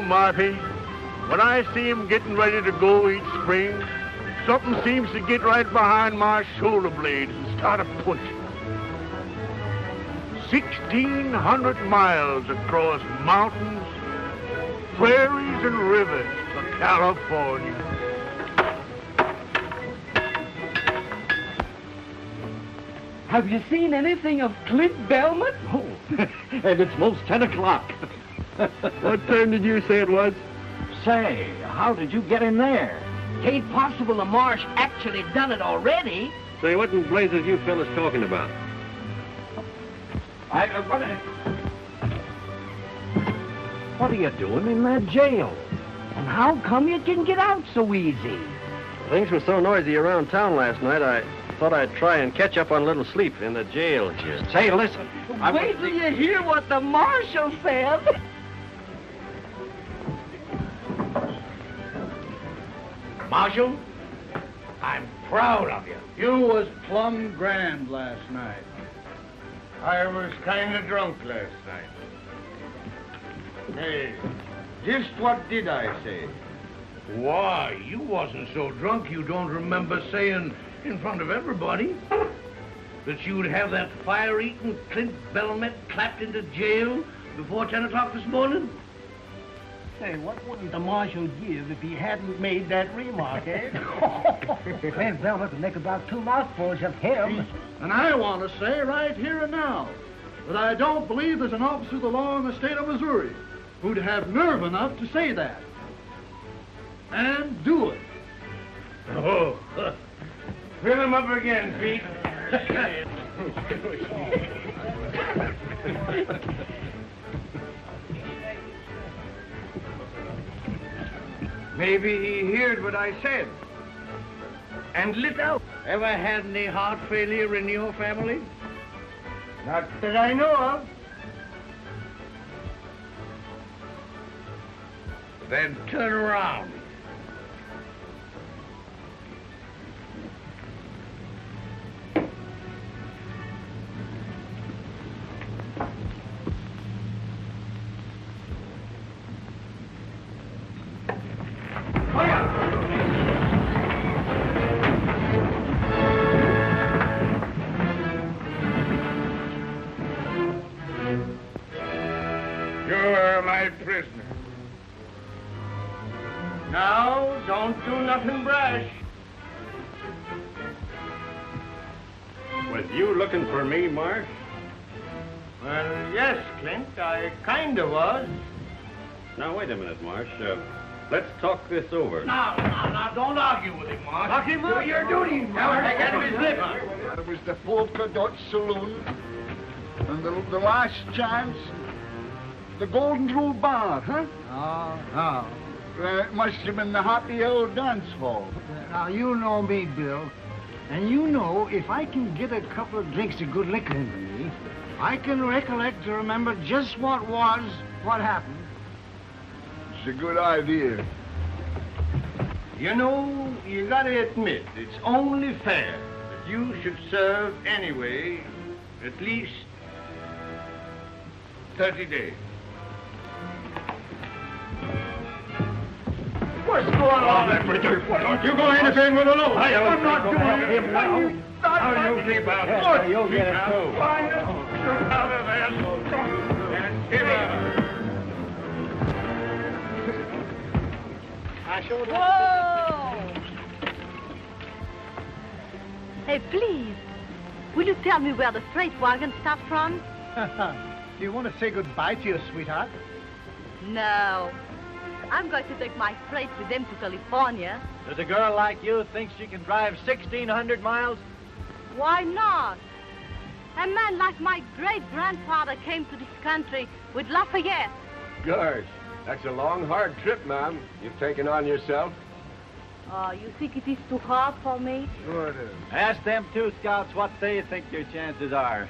Marty, when I see him getting ready to go each spring, something seems to get right behind my shoulder blades and start a pushing. 1,600 miles across mountains, prairies, and rivers for California. Have you seen anything of Clint Belmet? Oh, and it's most 10 o'clock. What time did you say it was? Say, how did you get in there? Ain't possible the Marsh actually done it already. Say, what in blazes you fellas talking about? What are you doing in that jail? And how come you can get out so easy? Things were so noisy around town last night, I thought I'd try and catch up on a little sleep in the jail here. Say, listen. Wait till you hear what the marshal said. Marshal, I'm proud of you. You was plumb grand last night. I was kind of drunk last night. Hey, just what did I say? Why, you wasn't so drunk you don't remember saying in front of everybody that you'd have that fire-eating Clint Belmet clapped into jail before 10 o'clock this morning? Say, what wouldn't the marshal give if he hadn't made that remark, eh? Clint Belmet would make about 2 mouthfuls of him. And I want to say right here and now that I don't believe there's an officer of the law in the state of Missouri who'd have nerve enough to say that. And do it. Oh, fill him up again, Pete. Maybe he heard what I said and lit out. Ever had any heart failure in your family? Not that I know of. Then turn around. You're my prisoner. Now, don't do nothing brash. Was you looking for me, Marsh? Well, yes, Clint, I kinda was. Now, wait a minute, Marsh. Let's talk this over. Now, don't argue with him, Marsh. Lock him up. Do your duty, Marsh. Take out of his lips. It was the Polka Dot Saloon, and the last chance, the Golden Rule Bar, huh? Oh. It must have been the Happy Hour dance hall. Now, you know me, Bill. And you know, if I can get a couple of drinks of good liquor into me, I can recollect to remember just what happened. It's a good idea. You know, you gotta admit, it's only fair that you should serve anyway at least 30 days. What's going on there, Bridger? Don't you go anything with a load. I'm not doing it. How you keep out of You'll get it too. Out of there. And get out. Whoa! Hey, please, will you tell me where the freight wagon stopped from? Do you want to say goodbye to your sweetheart? No. I'm going to take my freight with them to California. Does a girl like you think she can drive 1,600 miles? Why not? A man like my great-grandfather came to this country with Lafayette. Gosh, that's a long, hard trip, ma'am, you've taken on yourself. Oh, you think it is too hard for me? Sure it is. Ask them two scouts what they think your chances are.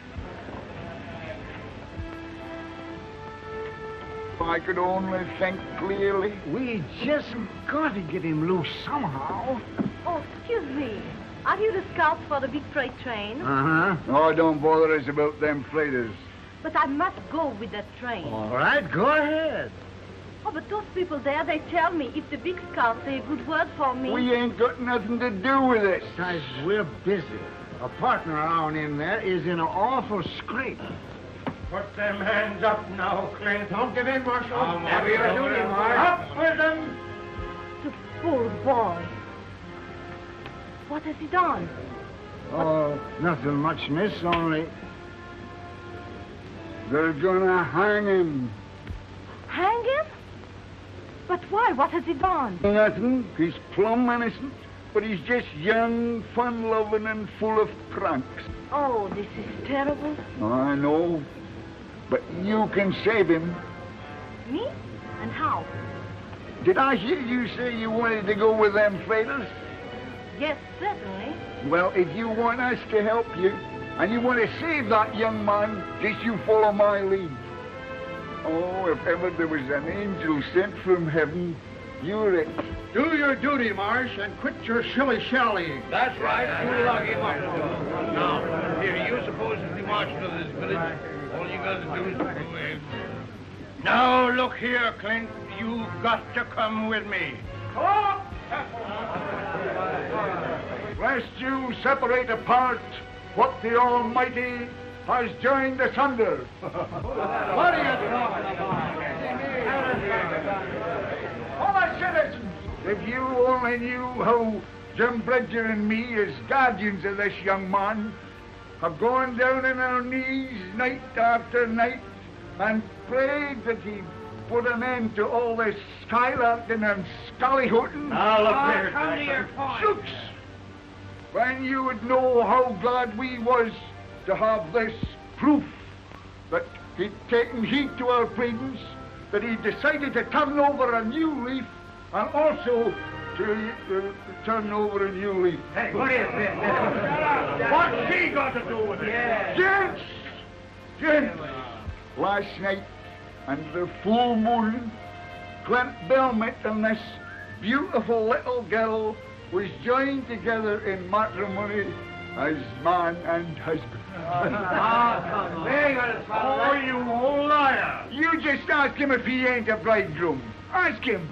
If I could only think clearly. We just got to get him loose somehow. Oh, excuse me. Are you the scouts for the big freight train? Uh-huh. Oh, don't bother us about them freighters. But I must go with that train. All right, go ahead. Oh, but those people there, they tell me if the big scouts say a good word for me. We ain't got nothing to do with it. Guys, we're busy. A partner around in there is in an awful scrape. Put them hands up now, Clint. Don't give in, Marshal. Have your duty, Marshal. Up with them. The poor boy. What has he done? Oh, nothing much, miss, only... They're gonna hang him. Hang him? But why? What has he done? Nothing. He's plumb innocent. But he's just young, fun-loving, and full of pranks. Oh, this is terrible. I know. But you can save him. Me? And how? Did I hear you say you wanted to go with them freighters? Yes, certainly. Well, if you want us to help you, and you want to save that young man, just you follow my lead. Oh, if ever there was an angel sent from heaven, you're it. Do your duty, Marsh, and quit your shilly-shallying. That's right. You lock him up. Now, here, you supposedly marshal of this village. All you got to do is go in. Now, look here, Clint. You've got to come with me. Lest you separate apart what the Almighty has joined asunder. What are you talking about? All my citizens, if you only knew how Jim Bridger and me, as guardians of this young man, have gone down on our knees night after night and prayed that he put an end to all this skylarking and scallyhooting. Now, look here. Come to your point. Shooks! When you would know how glad we was to have this proof that he'd taken heed to our pleadings, that he decided to turn over a new leaf, and also to turn over a new leaf. Hey, what is this? What's she got to do with it? Yeah. Gents, last night, under the full moon, Clint Belmet and this beautiful little girl was joined together in matrimony as man and husband. Oh, you old liar! You just ask him if he ain't a bridegroom. Ask him.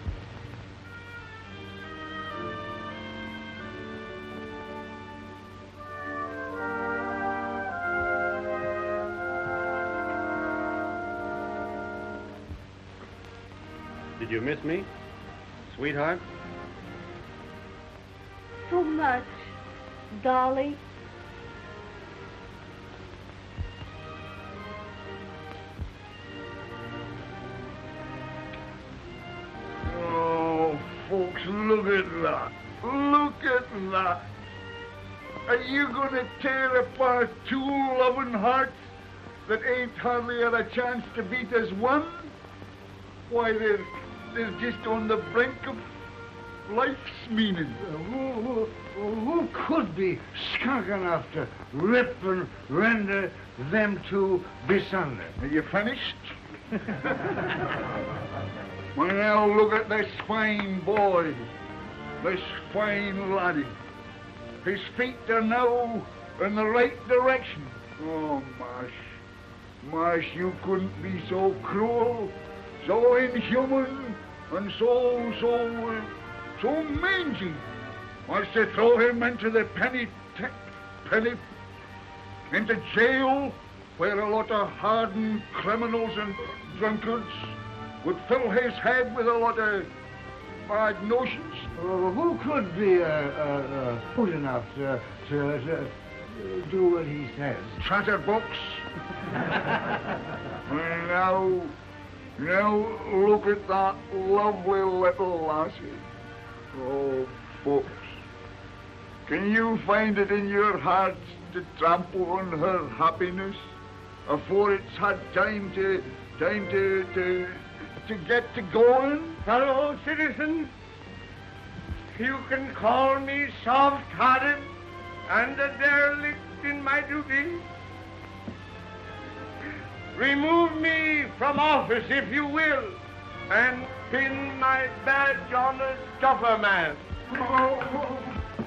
Did you miss me, sweetheart? So much, darling. Oh, folks, look at that. Look at that. Are you going to tear apart two loving hearts that ain't hardly had a chance to beat as one? Why, they're just on the brink of life's meaning. Who could be skunk enough to rip and render them two bisunder? Are you finished? Well, now look at this fine boy. this fine laddie. His feet are now in the right direction. Oh, Marsh, you couldn't be so cruel, so inhuman, and so mangy as to throw him into the into jail, where a lot of hardened criminals and drunkards would fill his head with a lot of bad notions. Who could be good enough to do what he says? Chatterbox. Now look at that lovely little lassie. Oh, folks, can you find it in your hearts to trample on her happiness afore it's had time to get to going? Fellow citizens, you can call me soft-hearted and a derelict in my duty. Remove me from office if you will, and pin my badge on a stuffer man.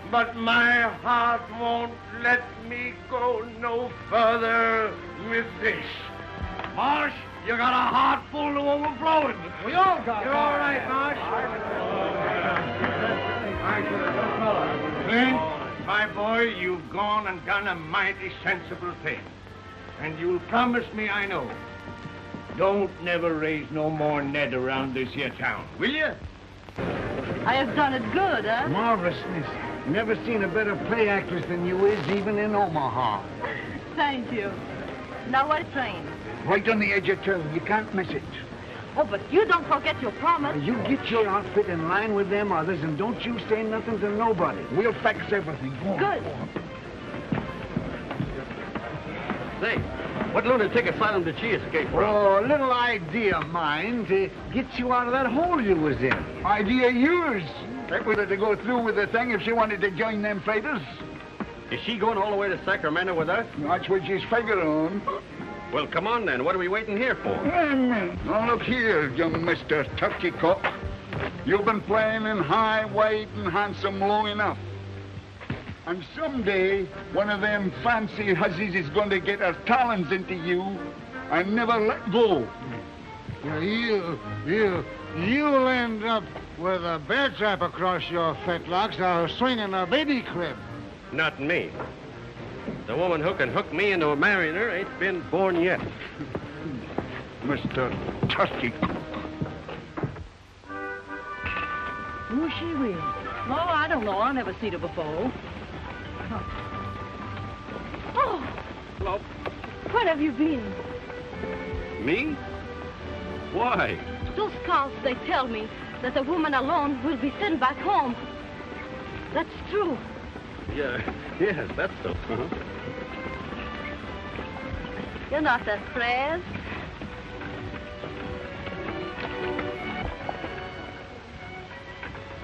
But my heart won't let me go no further with this. Marsh, you got a heart full to overflowing. We all got. You're all right, Marsh. Clint, my boy, you've gone and done a mighty sensible thing. And you'll promise me, I know, don't never raise no more Ned around this here town, will you? I have done it good, huh? Marvelous, miss. Never seen a better play actress than you is, even in Omaha. Thank you. Now what train? Right on the edge of town. You can't miss it. Oh, but you don't forget your promise. You get your outfit in line with them others, and don't you say nothing to nobody. We'll fix everything. Go on. Good. Say, what lunatic asylum did she escape from? Oh, a little idea of mine to get you out of that hole you was in. Idea of yours. That was to go through with the thing if she wanted to join them fighters. Is she going all the way to Sacramento with us? That's what she's figuring on. Well, come on then. What are we waiting here for? Now look here, young Mr. Turkey Cock. You've been playing in high, wide, and handsome long enough. And someday, one of them fancy hussies is going to get her talons into you and never let go. You'll end up with a bear trap across your fetlocks or swinging a baby crib. Not me. The woman who can hook me into marrying her ain't been born yet. Mr. Turkey. Who's she with? Oh, I don't know. I never seen her before. Oh. Hello. Where have you been? Me? Why? Those scouts, they tell me that a woman alone will be sent back home. That's true. Yeah, yes, that's so. You're not afraid?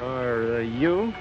Are you?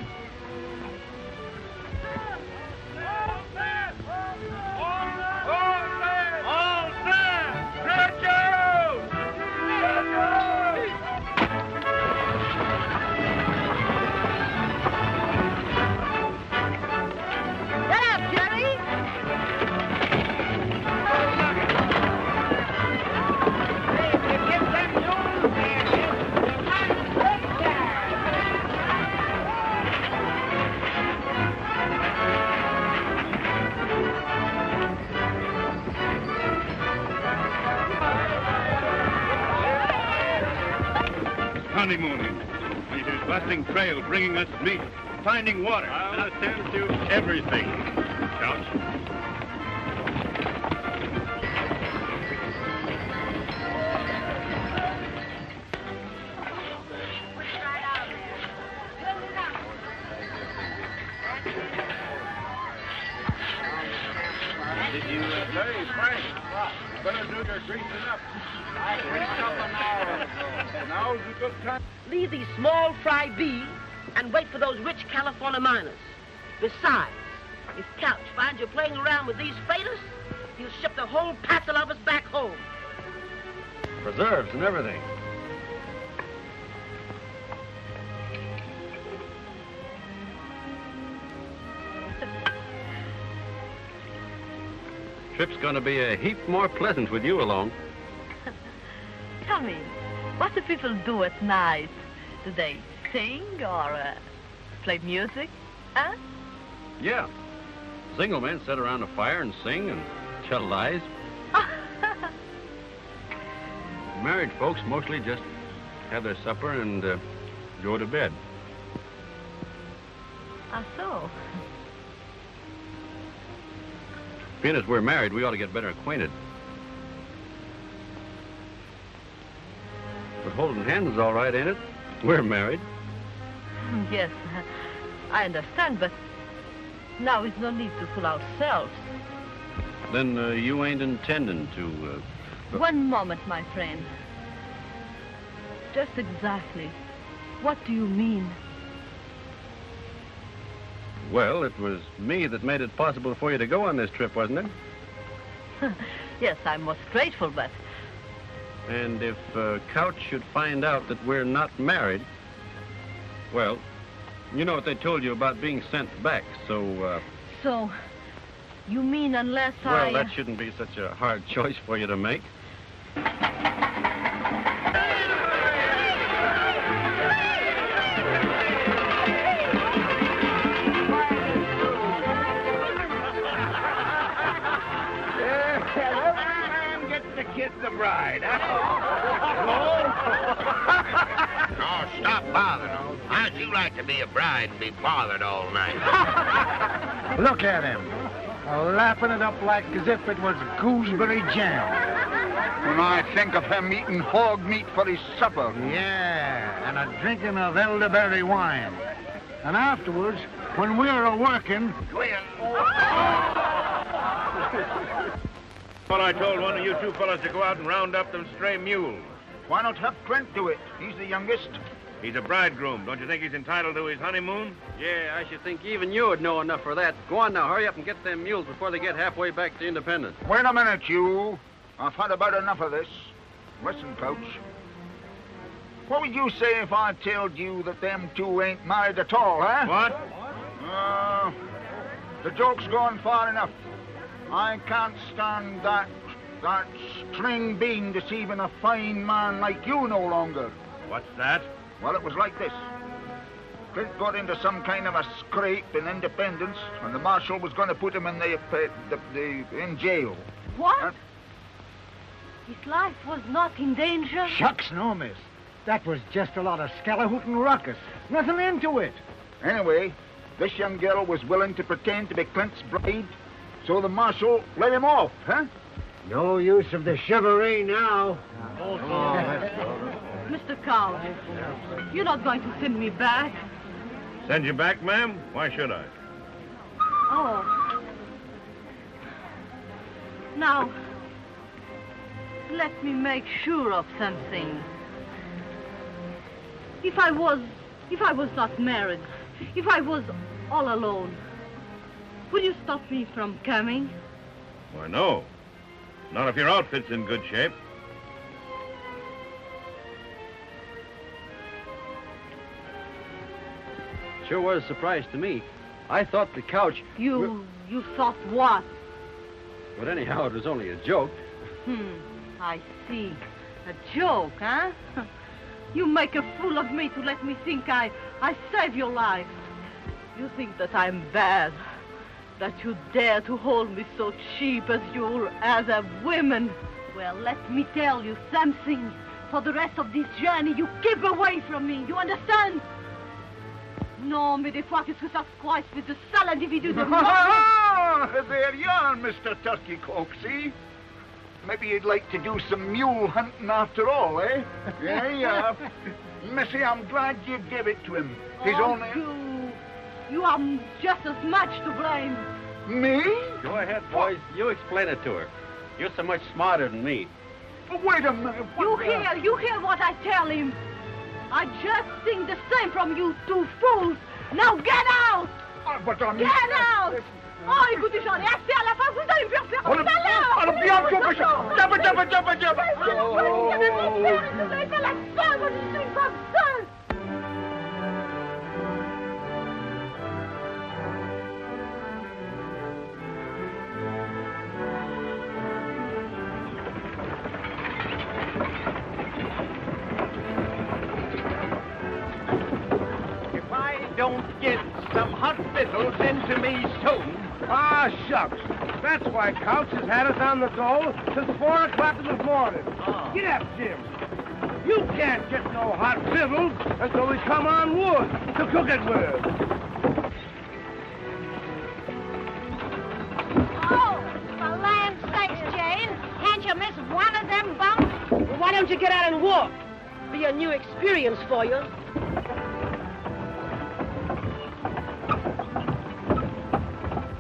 Honeymooning. It is busting trail, bringing us meat, finding water. I'll attend to everything. Couch. Did you say, Frank? You better do your greasing up. I greased up an hour ago. Now's a good time. Leave these small fry bees and wait for those rich California miners. Besides, if Couch finds you playing around with these faders, he'll ship the whole passel of us back home. Preserves and everything. trip's going to be a heap more pleasant with you along. Tell me, what do people do at night? Do they sing or play music? Huh? Yeah. Single men sit around a fire and sing and tell lies. Married folks mostly just have their supper and go to bed. Ah, so? Being as we're married, we ought to get better acquainted. But holding hands is all right, ain't it? We're married. Yes, I understand, but now is no need to fool ourselves. Then you ain't intending to... One moment, my friend. Just exactly. What do you mean? Well, it was me that made it possible for you to go on this trip, wasn't it? Yes, I'm most grateful, but... And if Couch should find out that we're not married, well, you know what they told you about being sent back, so... So, you mean unless Well, that shouldn't be such a hard choice for you to make. Kiss the bride. Oh, stop bothering. How'd you like to be a bride and be bothered all night? Look at him, lapping it up like as if it was gooseberry jam. When I think of him eating hog meat for his supper. Yeah, and a drinking of elderberry wine. And afterwards, when we're a-working... Well, I told one of you two fellas to go out and round up them stray mules. Why not have Clint do it? He's the youngest. He's a bridegroom. Don't you think he's entitled to his honeymoon? Yeah, I should think even you would know enough for that. Go on now, hurry up and get them mules before they get halfway back to Independence. Wait a minute, you. I've had about enough of this. Listen, Coach. What would you say if I told you that them two ain't married at all, huh? What? The joke's gone far enough. I can't stand that string bean deceiving a fine man like you no longer. What's that? Well, it was like this. Clint got into some kind of a scrape in Independence, and the marshal was going to put him in in jail. What? His life was not in danger? Shucks, no, miss. That was just a lot of scallahootin' ruckus. Nothing into it. Anyway, this young girl was willing to pretend to be Clint's bride, so the marshal let him off, huh? No use of the chivalry now. Mr. Cowles, you're not going to send me back? Send you back, ma'am? Why should I? Oh. Now, let me make sure of something. If I was not married, if I was all alone, would you stop me from coming? Why, no. Not if your outfit's in good shape. Sure was a surprise to me. I thought the Couch... You thought what? But anyhow, it was only a joke. I see. A joke, huh? You make a fool of me to let me think I saved your life. You think that I'm bad, that you dare to hold me so cheap as you as a woman. Well, let me tell you something. For the rest of this journey, you keep away from me. You understand? Non, mais des fois, qu'est-ce que ça se croit, espèce de sale individu de... There you are, Mr. Turkey Coke, see? Maybe you'd like to do some mule hunting after all, eh? Yeah, yeah. Missy, I'm glad you gave it to him. He's only... You are just as much to blame. Me? Go ahead, boys. You explain it to her. You're so much smarter than me. But wait a minute. You hear what I tell him. I just think the same from you two fools. Now get out! But I'm... Get out! Oh, écoutez, j'en ai assez à la fin. Vous allez me faire faire tout à l'heure! Alors, bien, jump! Vous allez faire la fin, moi, je suis comme ça! don't get some hot victuals into me soon. Ah, shucks. That's why Couch has had us on the dole since 4 o'clock in the morning. Oh. Get up, Jim. You can't get no hot victuals until we come on wood to cook it with. Oh, for land's sakes, Jane. Can't you miss one of them bumps? Well, why don't you get out and walk? Be a new experience for you.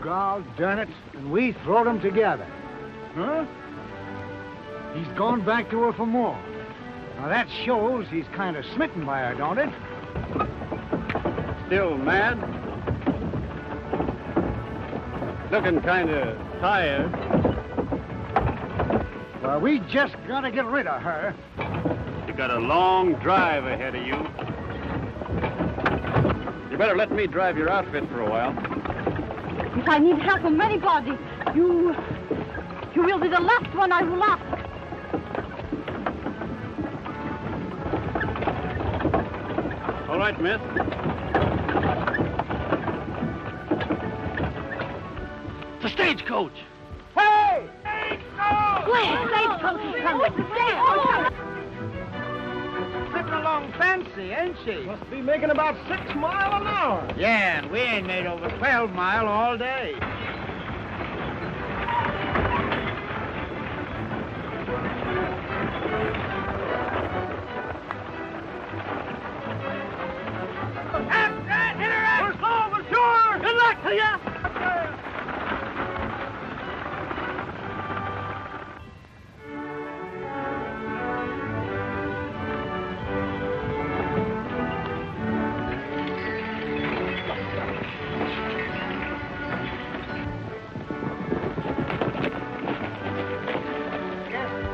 God darn it, and we throwed them together. Huh? He's gone back to her for more. Now that shows he's kind of smitten by her, don't it? Still mad? Looking kind of tired. Well, we just gotta get rid of her. You got a long drive ahead of you. You better let me drive your outfit for a while. If I need help from anybody, you will be the last one I will ask. All right, miss. The stagecoach! Hey! Where? Stagecoach is coming. Stagecoach. Slipping along fancy, ain't she? Must be making about 6 miles an hour. Yeah, and we ain't made over 12 mile all day. We're slow, but sure! Good luck to you!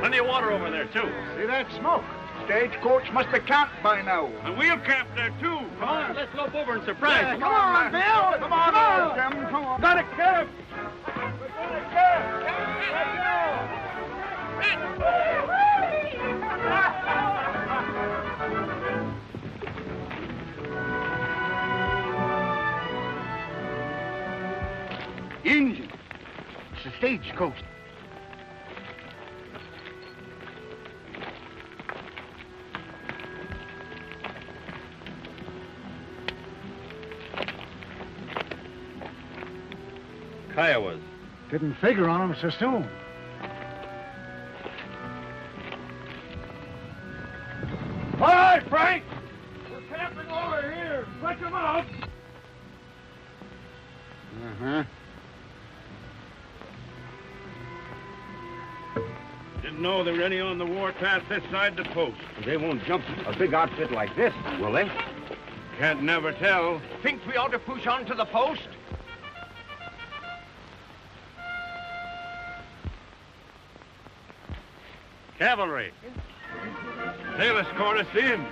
Plenty of water over there, too. See that smoke? Stagecoach must be camped by now. And we'll camp there, too. Come on, let's slope over and surprise them. Come on, Bill. Come on, Jim. Come on. Got a camp. Engine. It's a stagecoach. Kiowas. Didn't figure on them so soon. All right, Frank. We're camping over here. Let them out. Uh-huh. Didn't know there were any on the warpath this side the post. They won't jump a big outfit like this, will they? Can't never tell. Think we ought to push on to the post? Cavalry. They'll escort us in.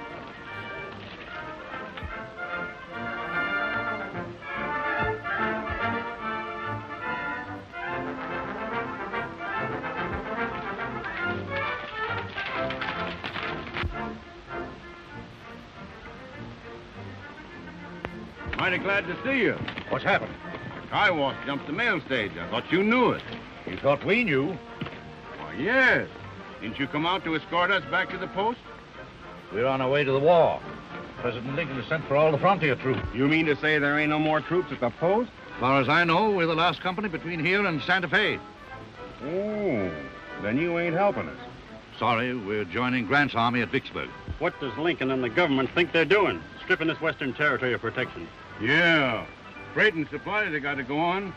Mighty glad to see you. What's happened? Kiowas jumped the mail stage. I thought you knew it. You thought we knew? Why, yes. Didn't you come out to escort us back to the post? We're on our way to the war. President Lincoln has sent for all the frontier troops. You mean to say there ain't no more troops at the post? As far as I know, we're the last company between here and Santa Fe. Oh, then you ain't helping us. Sorry, we're joining Grant's army at Vicksburg. What does Lincoln and the government think they're doing? Stripping this western territory of protection. Yeah. Freight and supplies they got to go on.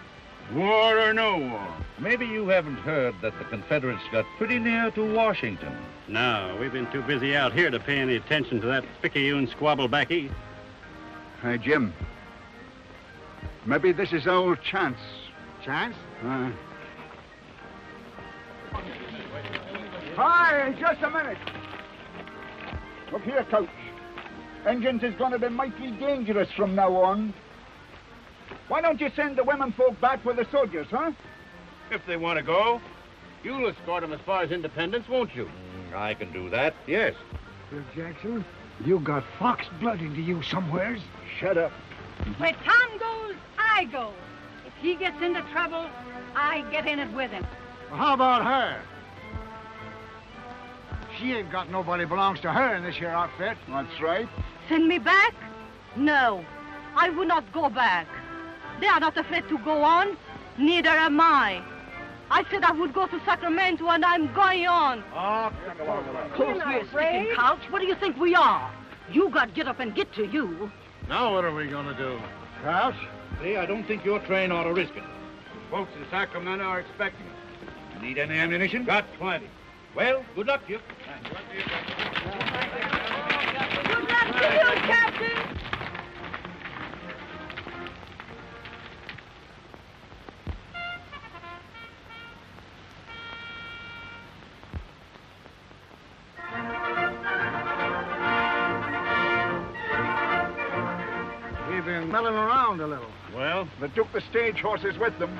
War or no war. Maybe you haven't heard that the Confederates got pretty near to Washington. No, we've been too busy out here to pay any attention to that picayune squabble back east. Hey, Jim. Maybe this is our chance. Chance? Hi, just a minute. Look here, Coach. Engines is going to be mighty dangerous from now on. Why don't you send the women folk back with the soldiers, huh? If they want to go, you'll escort them as far as Independence, won't you? I can do that, yes. Bill Jackson, you got fox blood into you somewheres. Shut up. Where Tom goes, I go. If he gets into trouble, I get in it with him. Well, how about her? She ain't got nobody belongs to her in this here outfit. That's right. Send me back? No, I will not go back. They are not afraid to go on. Neither am I. I said I would go to Sacramento, and I'm going on. Close your sticking couch. What do you think we are? You got to get up and get to you. Now what are we going to do? Crouch, see, I don't think your train ought to risk it. Folks in Sacramento are expecting us. Need any ammunition? Got plenty. Well, good luck to you. Good luck to you, Captain. We've been milling around a little. Well, they took the stage horses with them.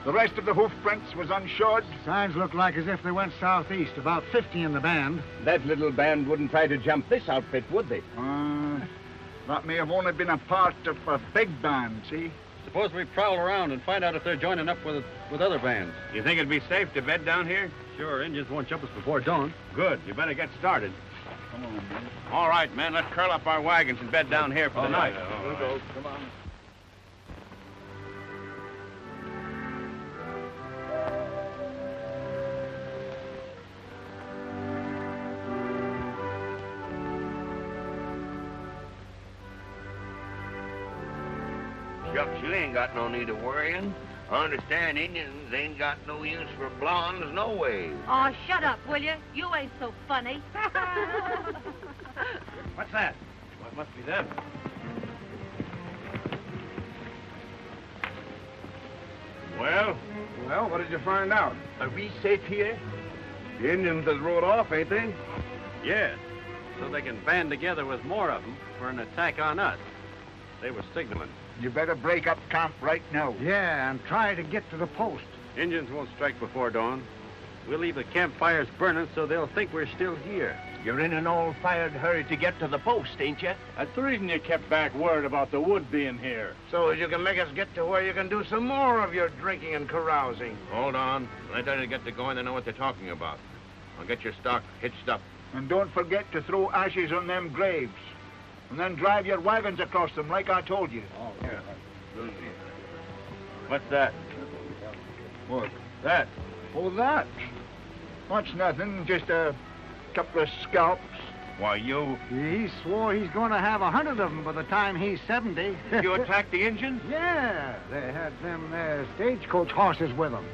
The rest of the hoof prints was unshod. Signs look like as if they went southeast, about 50 in the band. That little band wouldn't try to jump this outfit, would they? That may have only been a part of a big band, see? Suppose we prowl around and find out if they're joining up with other bands. You think it'd be safe to bed down here? Sure, Indians won't jump us before dawn. Good. You better get started. Come on, man. All right, men. Let's curl up our wagons and bed down here for the night. We'll go. Come on. Shucks, you ain't got no need of worrying. I understand Indians ain't got no use for blondes no way. Oh, shut up, will you? You ain't so funny. What's that? What must be them? Well, what did you find out? Are we safe here? The Indians has rode off, ain't they? Yes, so they can band together with more of them for an attack on us. They were signaling. You better break up camp right now. Yeah, and try to get to the post. Indians won't strike before dawn. We'll leave the campfires burning so they'll think we're still here. You're in an all-fired hurry to get to the post, ain't you? That's the reason you kept back word about the wood being here. So as you can make us get to where you can do some more of your drinking and carousing. Hold on. When I tell you to get to going, they know what they're talking about. I'll get your stock hitched up. And don't forget to throw ashes on them graves. And then drive your wagons across them like I told you. Oh, yeah. What's that? What? That. Oh, that? That's nothing, just a couple of scalps. Why, you... He swore he's going to have 100 of them by the time he's 70. You attacked the Indians? Yeah, they had them stagecoach horses with them.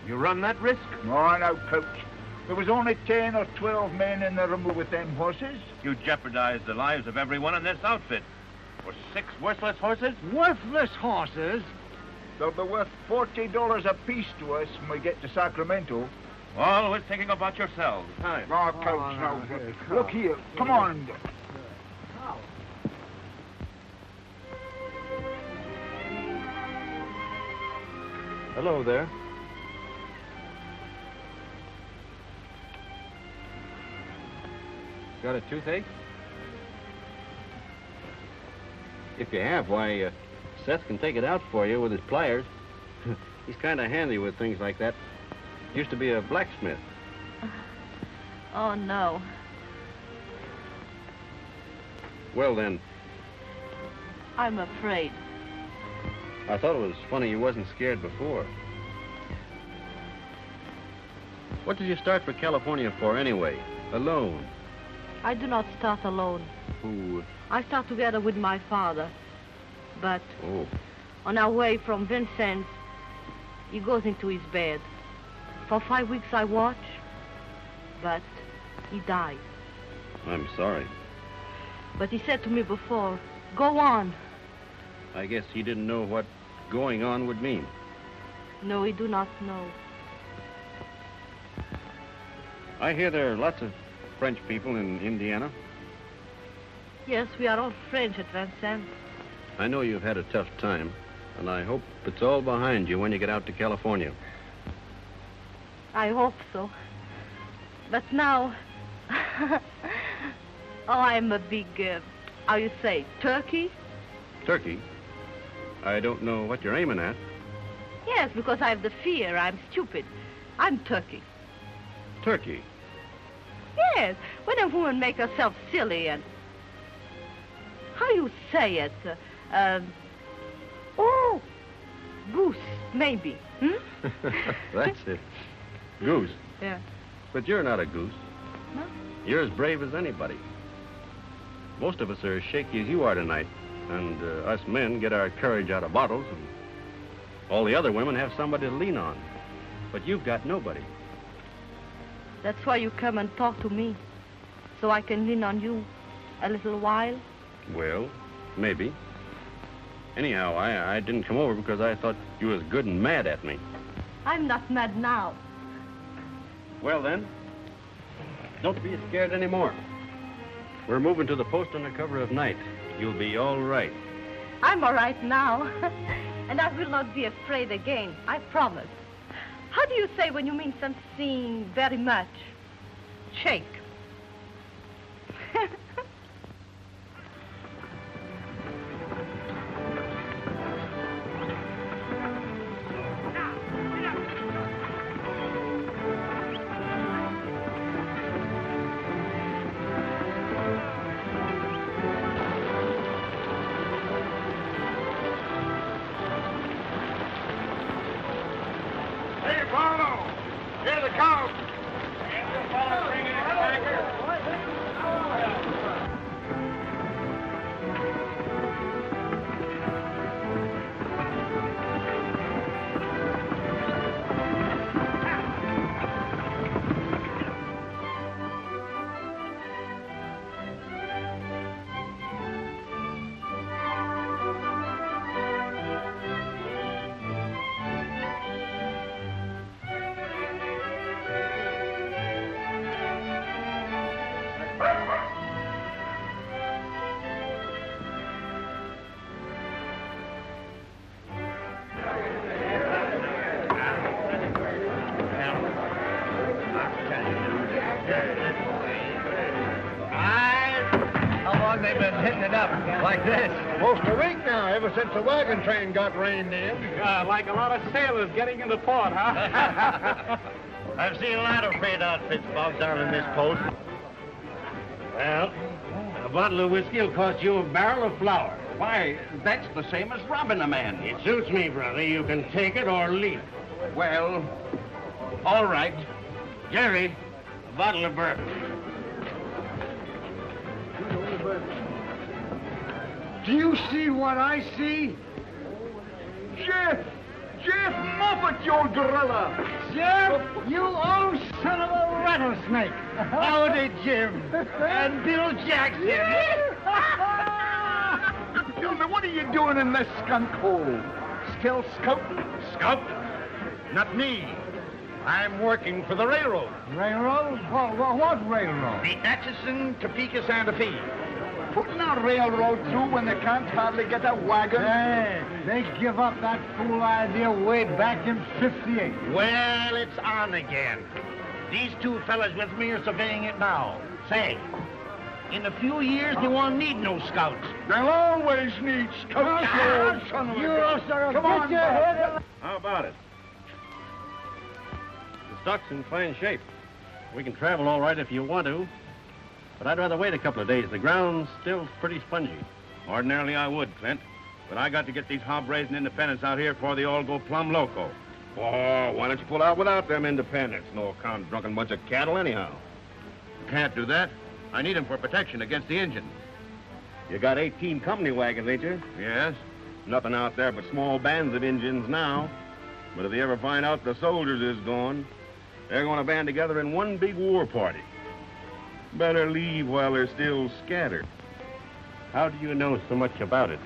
You run that risk? No, no, Coach. There was only 10 or 12 men in the room with them horses. You jeopardized the lives of everyone in this outfit. For 6 worthless horses? Worthless horses? They'll be worth $40 apiece to us when we get to Sacramento. Always thinking about yourselves. Time. Oh, Coach, now. Look here. Come on. Hello there. Got a toothache? If you have, why, Seth can take it out for you with his pliers. He's kind of handy with things like that. Used to be a blacksmith. Oh, no. Well, then, I'm afraid. I thought it was funny you wasn't scared before. What did you start for California for, anyway? Alone? I do not start alone. Who? I start together with my father. But Oh. on our way from Vincennes, he goes into his bed. For 5 weeks I watch, but he died. I'm sorry. But he said to me before, go on. I guess he didn't know what going on would mean. No, he do not know. I hear there are lots of French people in Indiana. Yes, we are all French at Vincennes. I know you've had a tough time, and I hope it's all behind you when you get out to California. I hope so. But now, oh, I'm a big, how you say, turkey? Turkey? I don't know what you're aiming at. Yes, because I have the fear. I'm stupid. I'm Turkey. Turkey? Yes, when a woman makes herself silly and... How you say it? Oh, goose, maybe. Hmm? That's it. Goose? Yeah. But you're not a goose. No? You're as brave as anybody. Most of us are as shaky as you are tonight. And us men get our courage out of bottles, and all the other women have somebody to lean on. But you've got nobody. That's why you come and talk to me, so I can lean on you a little while. Well, maybe. Anyhow, I didn't come over because I thought you was good and mad at me. I'm not mad now. Well, then, don't be scared anymore. We're moving to the post on the cover of night. You'll be all right. I'm all right now, and I will not be afraid again, I promise. How do you say when you mean something very much? Shake. They've been hitting it up like this. Most a week now, ever since the wagon train got reined in. Like a lot of sailors getting into port, huh? I've seen a lot of freight outfits bogged down in this post. Well, a bottle of whiskey will cost you a barrel of flour. Why, that's the same as robbing a man. It suits me, brother. You can take it or leave it. Well, all right. Jerry, a bottle of bourbon. Do you see what I see? Jeff! Jeff Moffat, you old gorilla! Jeff, you old son of a rattlesnake! Howdy, Jim! And Bill Jackson! Tell me, what are you doing in this skunk hole? Still scouting? Scout? Not me. I'm working for the railroad. Railroad? What railroad? The Atchison, Topeka, Santa Fe. Putting a railroad through when they can't hardly get a wagon? Hey, they give up that fool idea way back in '58. Well, it's on again. These two fellas with me are surveying it now. Say, in a few years, they won't need no scouts. They'll always need scouts, you old son of a gun. Sir, Come on, your head. How about it? The stock's in fine shape. We can travel all right if you want to. But I'd rather wait a couple of days. The ground's still pretty spongy. Ordinarily I would, Clint. But I got to get these hob-raising independents out here before they all go plumb loco. Oh, why don't you pull out without them independents? No account drunken bunch of cattle anyhow. Can't do that. I need them for protection against the Injuns. You got 18 company wagons, ain't you? Yes? Nothing out there but small bands of Injuns now. But if they ever find out the soldiers is gone, they're going to band together in one big war party. Better leave while they're still scattered. How do you know so much about it?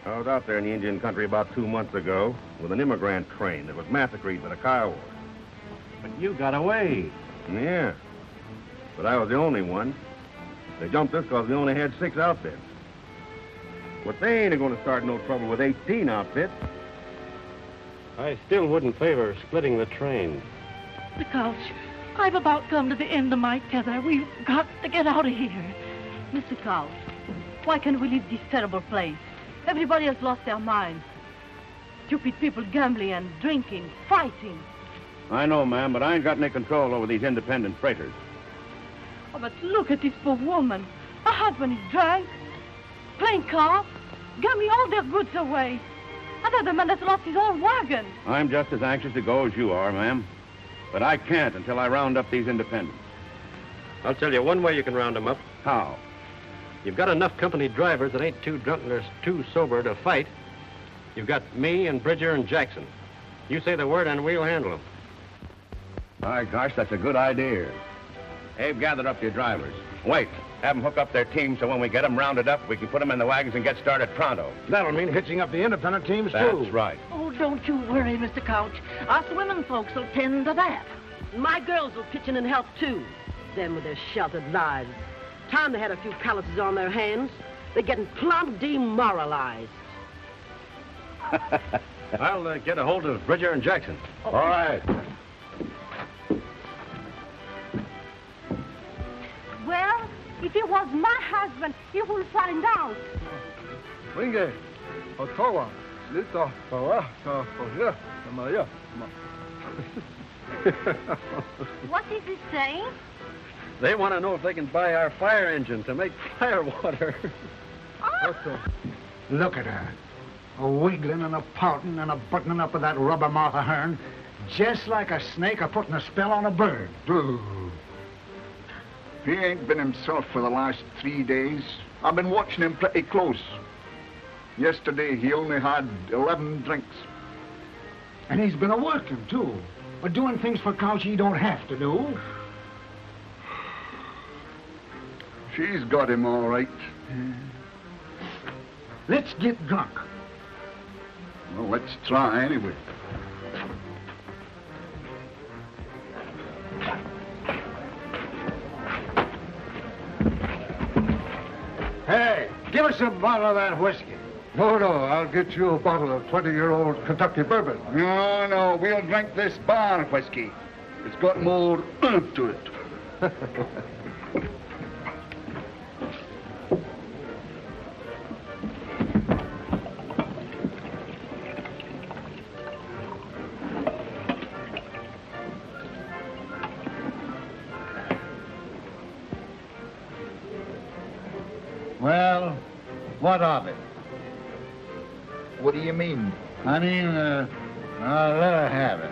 I was out there in the Indian country about 2 months ago with an immigrant train that was massacred by the Kiowas. But you got away. Yeah, but I was the only one. They jumped us because we only had 6 outfits. But they ain't going to start no trouble with 18 outfits. I still wouldn't favor splitting the train. Because I've about come to the end of my tether. We've got to get out of here. Mr. Couch, why can't we leave this terrible place? Everybody has lost their minds. Stupid people gambling and drinking, fighting. I know, ma'am, but I ain't got any control over these independent freighters. Oh, but look at this poor woman. Her husband is drunk, playing cards, gambling all their goods away. Another man has lost his own wagon. I'm just as anxious to go as you are, ma'am. But I can't until I round up these independents. I'll tell you one way you can round them up. How? You've got enough company drivers that ain't too drunk or too sober to fight. You've got me and Bridger and Jackson. You say the word and we'll handle them. My gosh, that's a good idea. Abe, gather up your drivers. Wait, have them hook up their teams so when we get them rounded up, we can put them in the wagons and get started pronto. That'll mean hitching up the independent teams, too. That's right. Oh, don't you worry, Mr. Couch. Us women folks will tend to that. My girls will pitch in and help, too. Them with their sheltered lives. Time they had a few calluses on their hands. They're getting plumb demoralized. I'll get a hold of Bridger and Jackson. All right. Well, if it was my husband, he will find out. Ringe, Ottawa, Lita, What is he saying? They want to know if they can buy our fire engine to make fire water. Look at her. A wiggling and a pouting and a buttoning up of that rubber mouth of hern, just like a snake a putting a spell on a bird. He ain't been himself for the last 3 days. I've been watching him pretty close. Yesterday, he only had 11 drinks. And he's been a-working, too. But doing things for Couch he don't have to do. She's got him all right. Let's get drunk. Well, let's try anyway. Hey, give us a bottle of that whiskey. No, I'll get you a bottle of 20-year-old Kentucky bourbon. No, we'll drink this bar whiskey. It's got more oomph to it. Well, what of it? What do you mean? I mean, let her have it.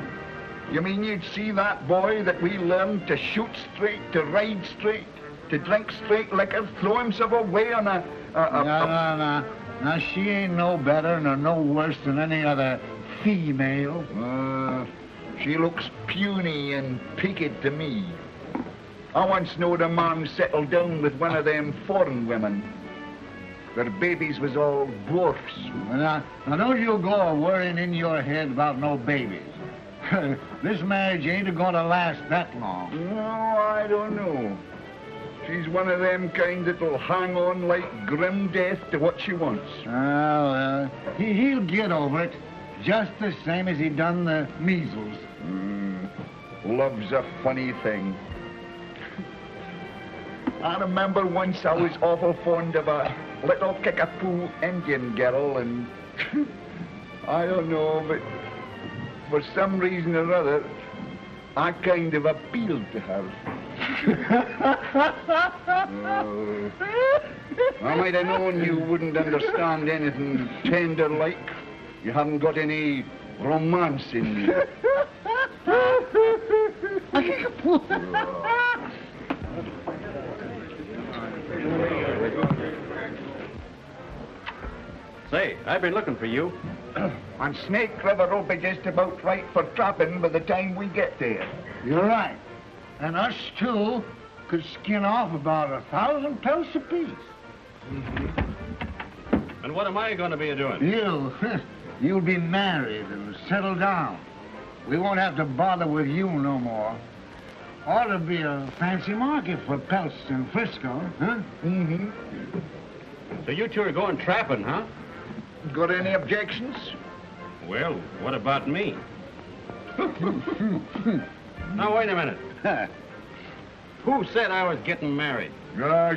You mean you'd see that boy that we learned to shoot straight, to ride straight, to drink straight liquor, throw himself away on No. Now, she ain't no better nor no worse than any other female. She looks puny and peaked to me. I once knowed a man settled down with one of them foreign women. Their babies was all dwarfs. Now don't you go a-worrying in your head about no babies. This marriage ain't gonna last that long. No, I don't know. She's one of them kind that'll hang on like grim death to what she wants. Well, he'll get over it, just the same as he done the measles. Love's a funny thing. I remember once I was awful fond of a little kickapoo Indian girl, and I don't know, but for some reason or other, I kind of appealed to her. I might have known you wouldn't understand anything tender-like. You haven't got any romance in you. Say, I've been looking for you. And Snake River will be just about right for trapping by the time we get there. You're right. And us two could skin off about 1,000 pelts apiece. And what am I going to be doing? You'll be married and settled down. We won't have to bother with you no more. Ought to be a fancy market for pelts in Frisco, huh? So you two are going trapping, huh? Got any objections? Well, what about me? Now, wait a minute. Who said I was getting married?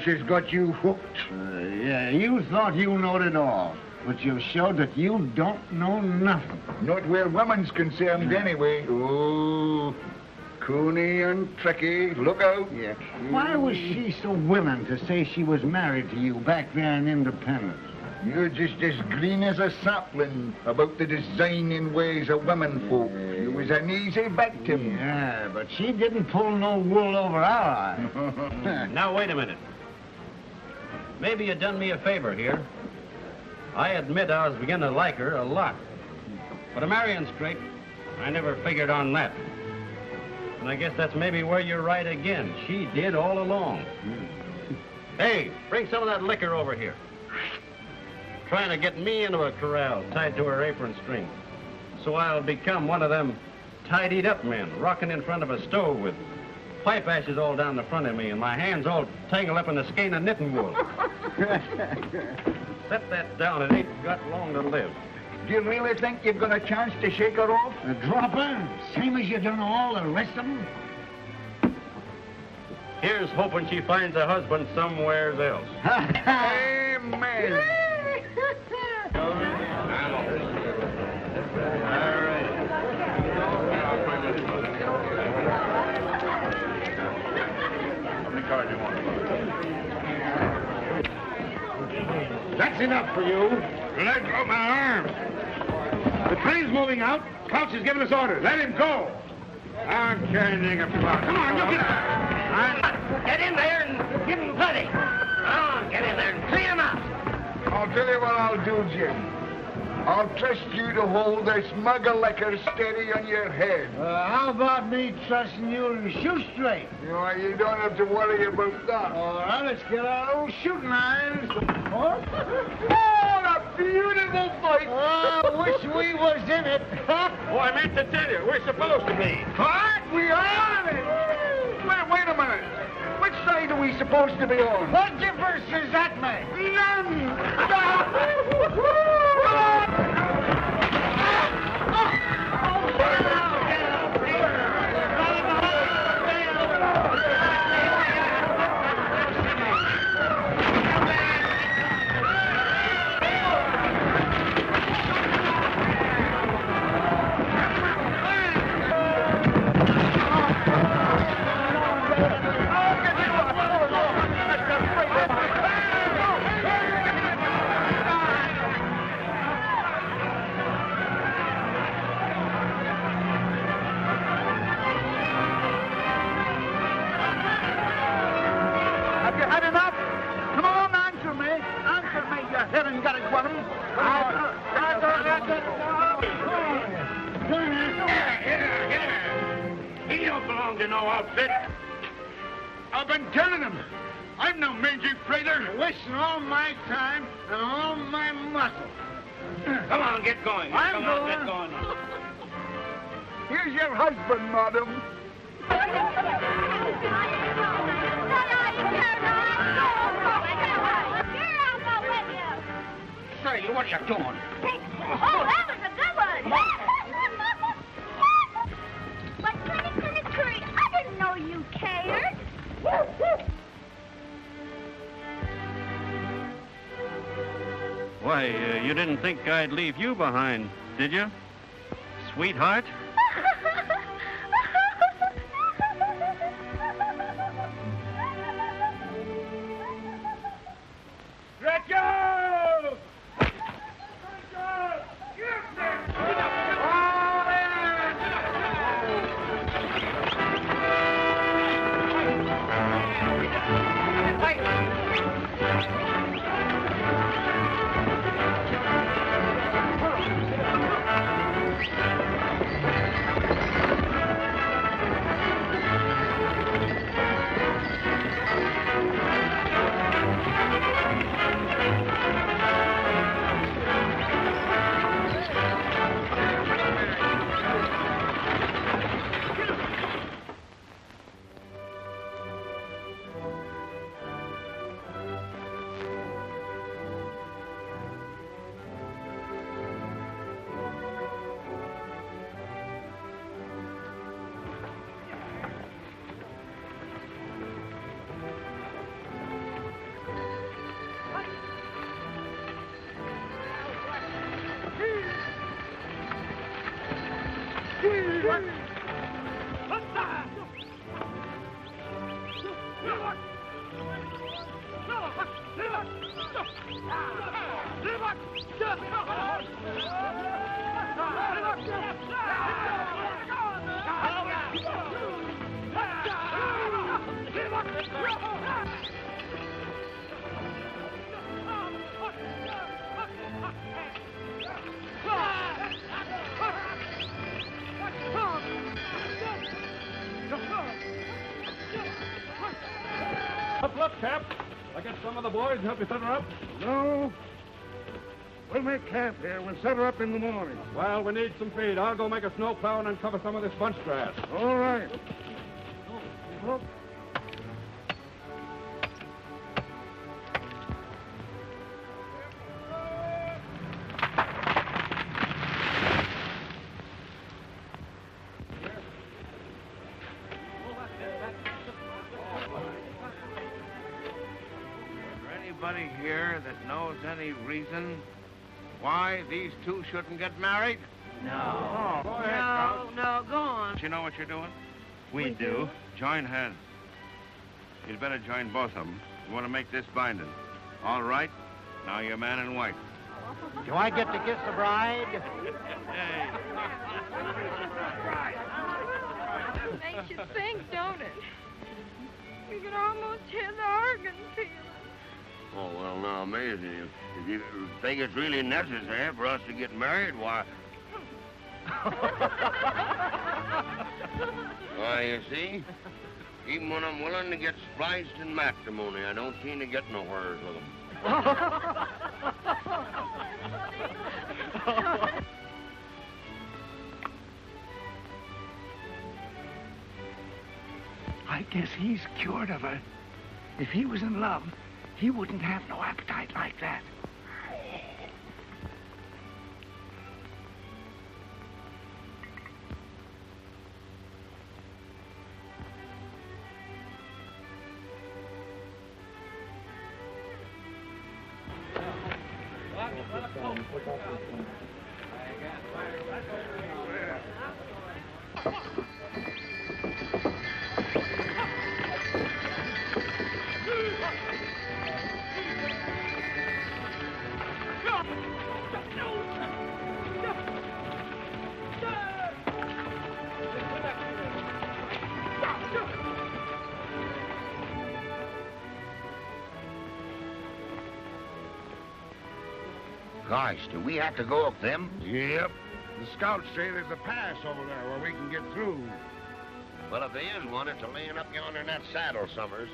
She's got you hooked. Yeah, you thought you knowed it all. but you showed that you don't know nothing. Not where woman's concerned, anyway. Oh, cooney and tricky. Look out. Yeah. Why was she so willing to say she was married to you back there in Independence? You're just as green as a sapling about the designing ways of women folk. You was an easy victim. Yeah, but she didn't pull no wool over our eyes. Now, wait a minute. Maybe you done me a favor here. I admit I was beginning to like her a lot. But a marrying straight, I never figured on that. And I guess that's maybe where you're right again. She did all along. Hey, bring some of that liquor over here. Trying to get me into a corral tied to her apron string. So I'll become one of them tidied up men, rocking in front of a stove with pipe ashes all down the front of me and my hands all tangled up in a skein of knitting wool. Set that down, it ain't got long to live. Do you really think you've got a chance to shake her off? A dropper, same as you done all the rest of them? Here's hoping she finds a husband somewhere else. Amen. That's enough for you. Let go my arms. The train's moving out. Couch is giving us orders. Let him go. I don't care anything about it. Come on, you Get in there and give him plenty. Come on, get in there and clean him out. I'll tell you what I'll do, Jim. I'll trust you to hold this mug of liquor steady on your head. How about me trusting you to shoot straight? You don't have to worry about that. All right, let's get our old shooting irons. Oh, a beautiful fight. I wish we was in it. Oh, I meant to tell you, we're supposed to be. What? We are in it. Wait a minute. Which side are we supposed to be on? What difference does that make? None. He don't belong to no outfit. I've been telling him. I'm no mangy freighter. Wasting all my time and all my muscle. Come on, get going. I'm going. Get going. Here's your husband, madam. Say, what are you doing? Oh, that was a good one. But Curry, I didn't know you cared. Why, you didn't think I'd leave you behind, did you? Sweetheart? Up, Cap. I get some of the boys and help you set her up. No. We'll make camp here. We'll set her up in the morning. Well, we need some feed. I'll go make a snow plow and uncover some of this bunch grass. All right. Look. Anybody here that knows any reason why these two shouldn't get married? No. Go ahead, No, go on. Do you know what you're doing? We do. Join hands. You'd better join both of them. You want to make this binding. All right? Now you're man and wife. Do I get to kiss the bride? Makes you think, don't it? You can almost hear the organ pealing. Oh, well, now, amazing. If you think it's really necessary for us to get married, why... Why, you see, even when I'm willing to get spliced in matrimony, I don't seem to get nowhere with them. I guess he's cured of her. If he was in love, he wouldn't have no appetite like that. Gosh, do we have to go up them? Yep. The scouts say there's a pass over there where we can get through. Well, if there is one, it's laying up yonder in that saddle, Summers.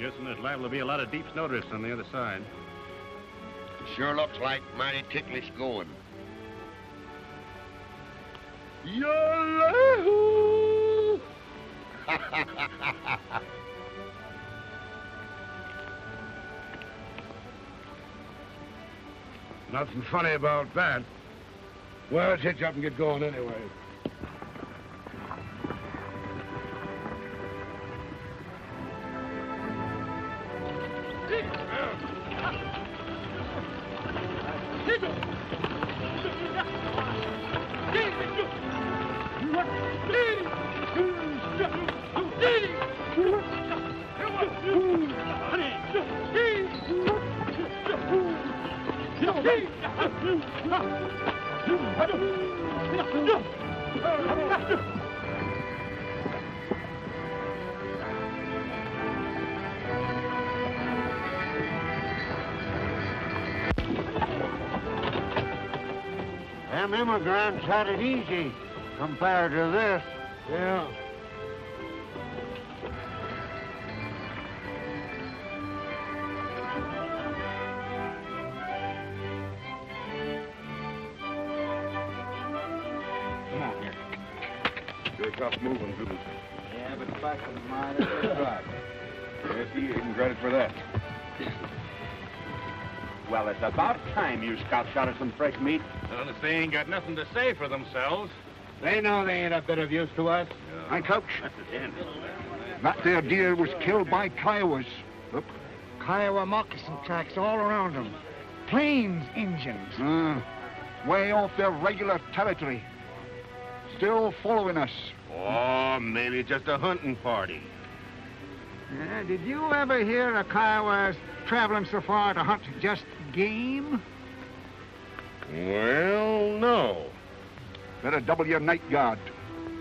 Yes, and there's liable to be a lot of deep snowdrifts on the other side. It sure looks like mighty ticklish going. Yahoo! Nothing funny about that. Well, let's hitch up and get going anyway. Them immigrants had it easy compared to this. Yeah. Come on here. Sure tough moving, too. Yeah, but the fact of the matter is right. Yes, he isn't credit for that. Well, it's about time you scouts got us some fresh meat. Well, if they ain't got nothing to say for themselves. They know they ain't a bit of use to us. Hi, Coach. That there deer was killed by Kiowas. Look. Kiowa moccasin tracks all around them. Plains Indians. Way off their regular territory. Still following us. Oh, maybe just a hunting party. Did you ever hear a Kiowas traveling so far to hunt just game? Well, no. Better double your night guard.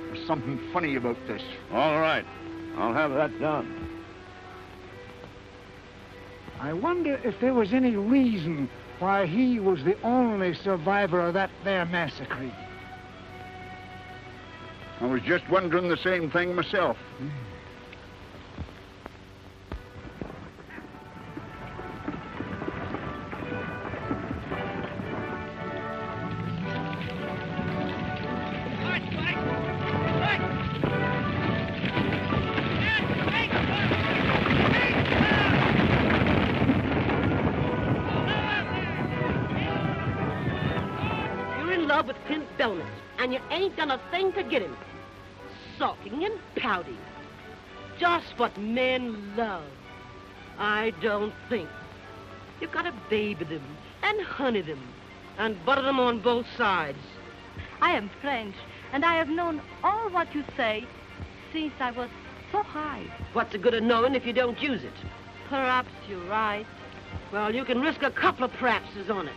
There's something funny about this. All right. I'll have that done. I wonder if there was any reason why he was the only survivor of that there massacre. I was just wondering the same thing myself. You're in love with Clint Belmet, and you ain't done a thing to get him. Sulking and pouting. Just what men love. I don't think. You've got to baby them and honey them and butter them on both sides. I am French, and I have known all what you say since I was so high. What's the good of knowing if you don't use it? Perhaps you're right. Well, you can risk a couple of perhapses on it.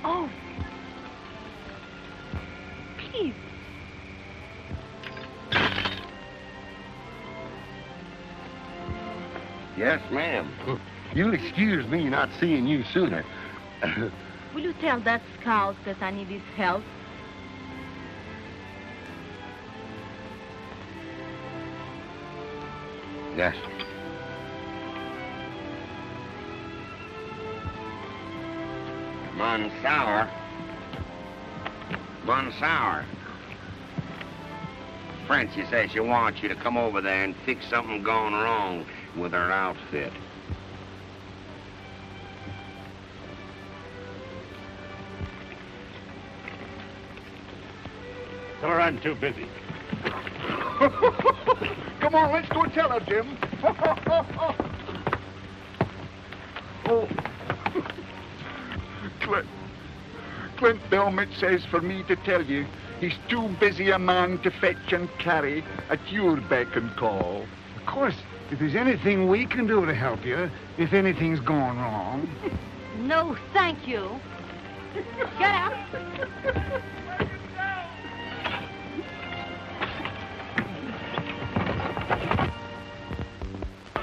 Oh, please. Yes, ma'am. You'll excuse me not seeing you sooner. Will you tell that scout that I need his help? Yes. Bun sour. Bun sour. Frenchy says she wants you to come over there and fix something gone wrong with her outfit. Tell her I'm too busy. Come on, let's go tell her, Jim. Oh. Clint Belmet says for me to tell you he's too busy a man to fetch and carry at your beck and call. Of course, if there's anything we can do to help you, if anything's gone wrong. No, thank you. Get up.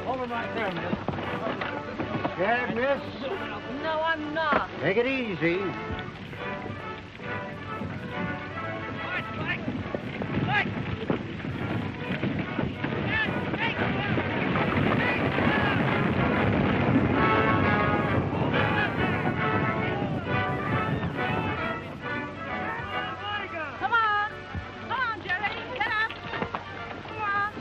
Hold it right there, miss. Scared, miss? No, I'm not. Take it easy. Come on. Come on, Jerry. Get up. Come on.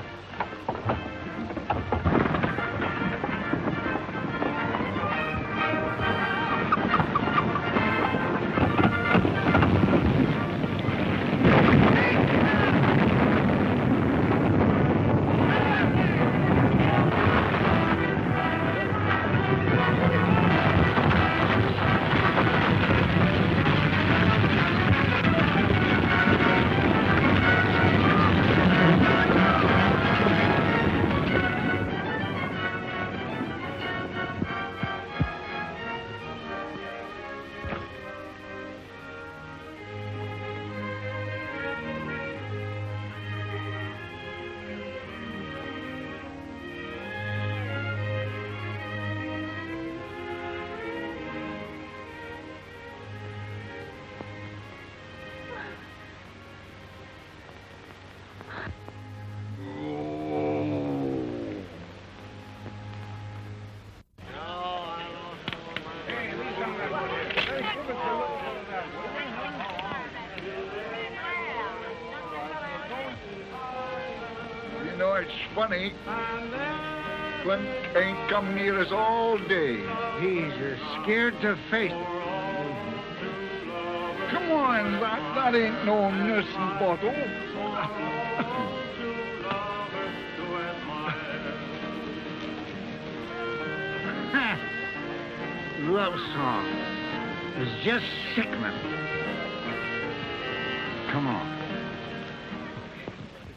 You know, it's funny. Clint ain't come near us all day. He's scared to face it. Come on, that ain't no nursing bottle. Love song. It's just sickening. Come on.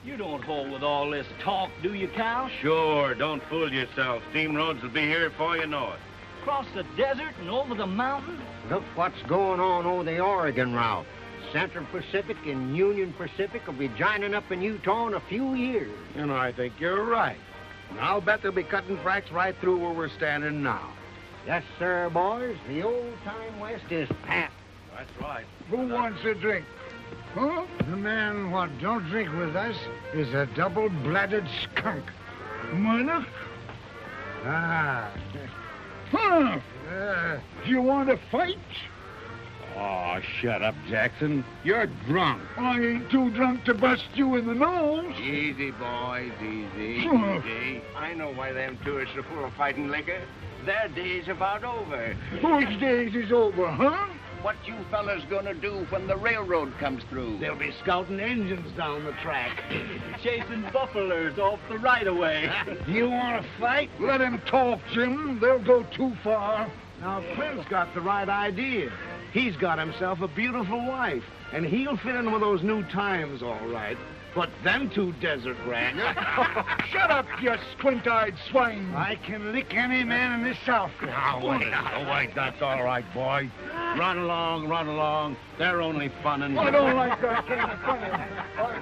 You don't hold with all this talk, do you, Cal? Sure, don't fool yourself. Steam roads will be here before you know it. Across the desert and over the mountain? Look what's going on the Oregon route. Central Pacific and Union Pacific will be joining up in Utah in a few years. And I think you're right. And I'll bet they'll be cutting tracks right through where we're standing now. Yes, sir, boys. The old-time West is packed. That's right. Who wants a drink? Huh? The man what don't drink with us is a double-blooded skunk. Miner? Ah. Huh? Do you want to fight? Oh, shut up, Jackson. You're drunk. I ain't too drunk to bust you in the nose. Easy, boys, easy, Huh. easy. I know why them tourists are full of fighting liquor. Their day's about over. Whose days is over, huh? What you fellas gonna do when the railroad comes through? They'll be scouting engines down the track, chasing buffaloes off the right-of-way. You want to fight? Let him talk, Jim. They'll go too far. Now, Clint's got the right idea. He's got himself a beautiful wife, and he'll fit in with those new times all right. But them two desert rats... Shut up, you squint-eyed swine. I can lick any man in this South. Oh, wait, that's all right, boy. Run along. They're only funning. I don't like that kind of fun.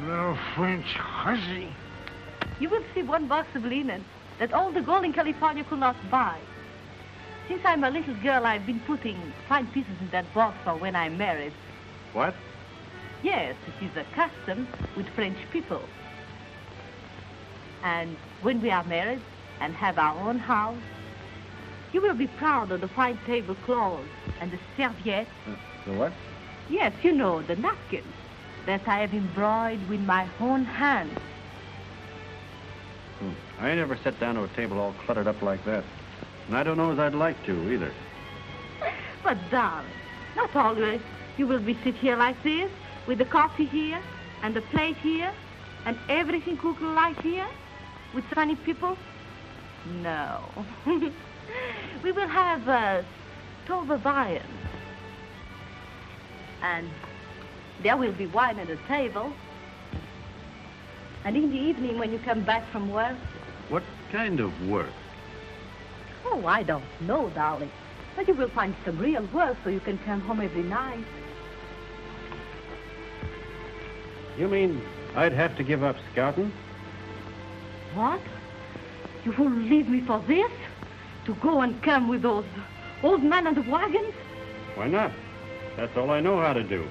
Little French hussy. You will see one box of linen that all the gold in California could not buy. Since I'm a little girl, I've been putting fine pieces in that box for when I'm married. What? Yes, it is a custom with French people. And when we are married and have our own house, you will be proud of the fine tablecloths and the serviettes. The what? Yes, you know, the napkins that I have embroidered with my own hands. I never sat down to a table all cluttered up like that. And I don't know as I'd like to, either. But, darling, not always. You will be sit here like this, with the coffee here, and the plate here, and everything cooked like here, with funny people. No. We will have a stopover. And there will be wine at the table. And in the evening, when you come back from work... What kind of work? Oh, I don't know, darling. But you will find some real work so you can come home every night. You mean I'd have to give up scouting? What? You will leave me for this? To go and come with those old men on the wagons? Why not? That's all I know how to do.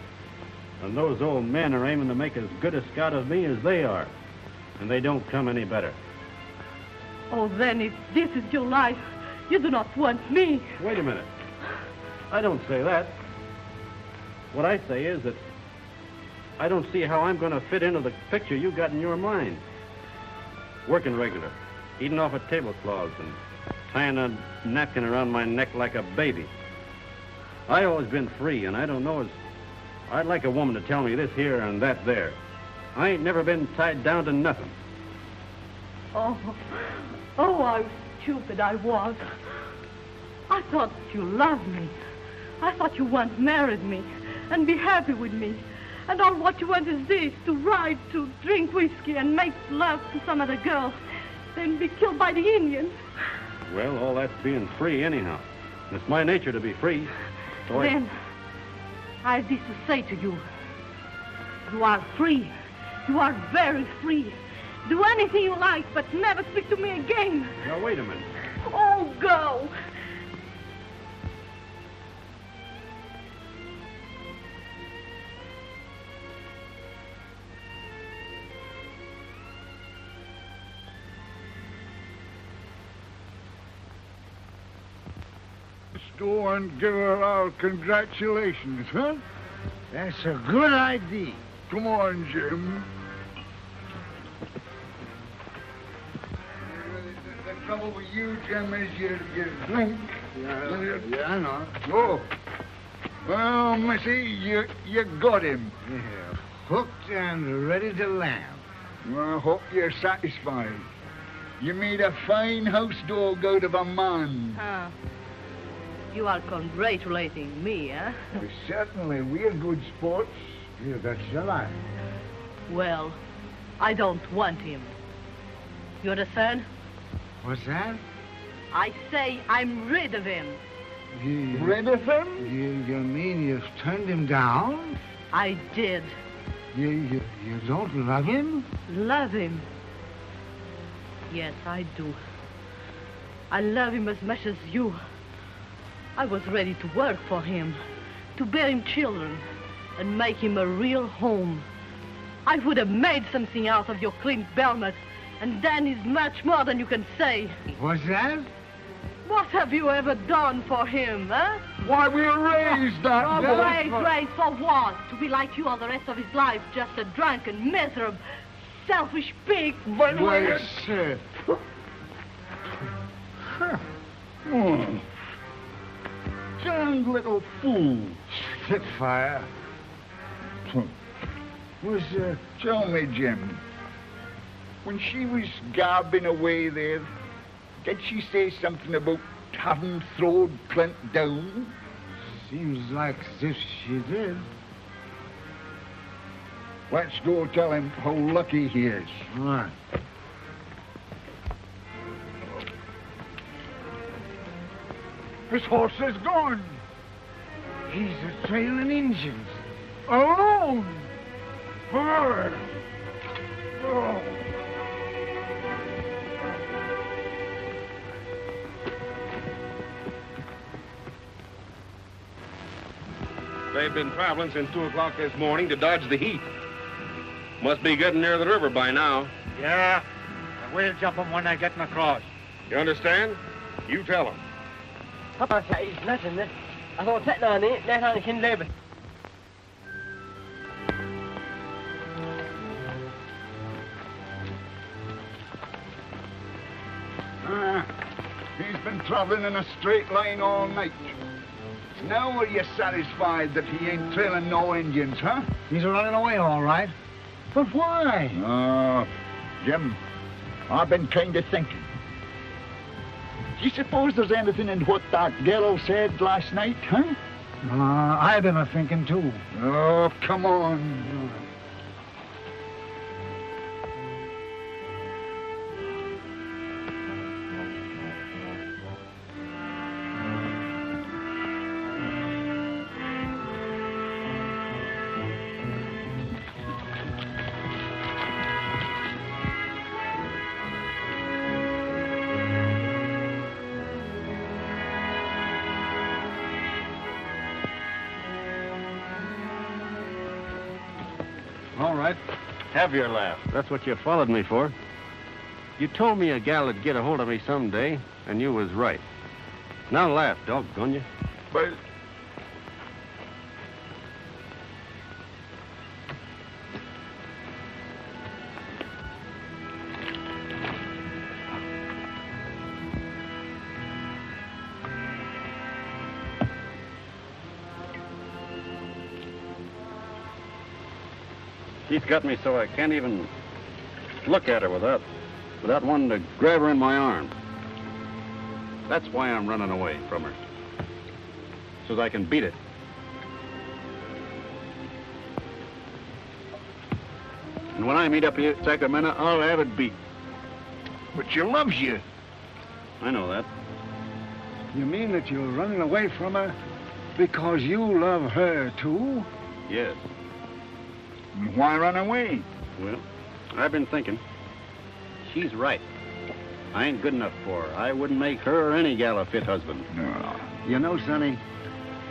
And those old men are aiming to make as good a scout of me as they are. And they don't come any better. Oh, then if this is your life, you do not want me. Wait a minute. I don't say that. What I say is that I don't see how I'm going to fit into the picture you got in your mind. Working regular, eating off of tablecloths and tying a napkin around my neck like a baby. I always been free, and I don't know as I'd like a woman to tell me this here and that there. I ain't never been tied down to nothing. Oh, how stupid I was. I thought you loved me. I thought you once married me and be happy with me. And all what you want is this, to ride, to drink whiskey and make love to some other girl, then be killed by the Indians. Well, all that's being free anyhow. It's my nature to be free. So Then, I have this to say to you. You are free. You are very free. Do anything you like, but never speak to me again. Now, wait a minute. Oh, go. Let's go and give her our congratulations, huh? That's a good idea. Come on, Jim. The trouble with you, Jim, is you drink. Yeah, I know. Oh. Well, Missy, you got him. Yeah, hooked and ready to land. Well, I hope you're satisfied. You made a fine house dog out of a man. Huh. You are congratulating me, eh? Well, certainly, we're good sports. You bet your life. Well, I don't want him. You understand? What's that? I say I'm rid of him. Rid of him? You mean you've turned him down? I did. You don't love him? Love him? Yes, I do. I love him as much as you. I was ready to work for him, to bear him children, and make him a real home. I would have made something out of your Clint Belmet, and Dan is much more than you can say. What's that? What have you ever done for him, huh? Why, we raised that Oh, boy. raised for what? To be like you all the rest of his life, just a drunken, miserable, selfish pig. But Wait, sir. Oh. Damned little fool. Spitfire. Tell me, Jim, when she was garbing away there, did she say something about having thrown Clint down? Seems like as if she did. Let's go tell him how lucky he is. All right. His horse is gone. He's a trailing Indians. Alone. Oh. They've been traveling since 2 o'clock this morning to dodge the heat. Must be getting near the river by now. Yeah, we'll jump them when they're getting across. You understand? You tell them. Papa says nothing. I thought that on it, that I can live. He's been traveling in a straight line all night. Now are you satisfied that he ain't trailing no Indians, huh? He's running away, all right. But why? Oh, Jim, I've been kind of thinking. Do you suppose there's anything in what that girl said last night, huh? I've been a-thinking, too. Oh, come on. All right. Have your laugh. That's what you followed me for. You told me a gal would get a hold of me someday, and you was right. Now laugh, doggone you. But... She's got me so I can't even look at her without wanting to grab her in my arms. That's why I'm running away from her. So that I can beat it. And when I meet up here at Sacramento, I'll have it beat. But she loves you. I know that. You mean that you're running away from her because you love her, too? Yes. And why run away? Well, I've been thinking. She's right. I ain't good enough for her. I wouldn't make her or any gal a fit husband. No. You know, Sonny,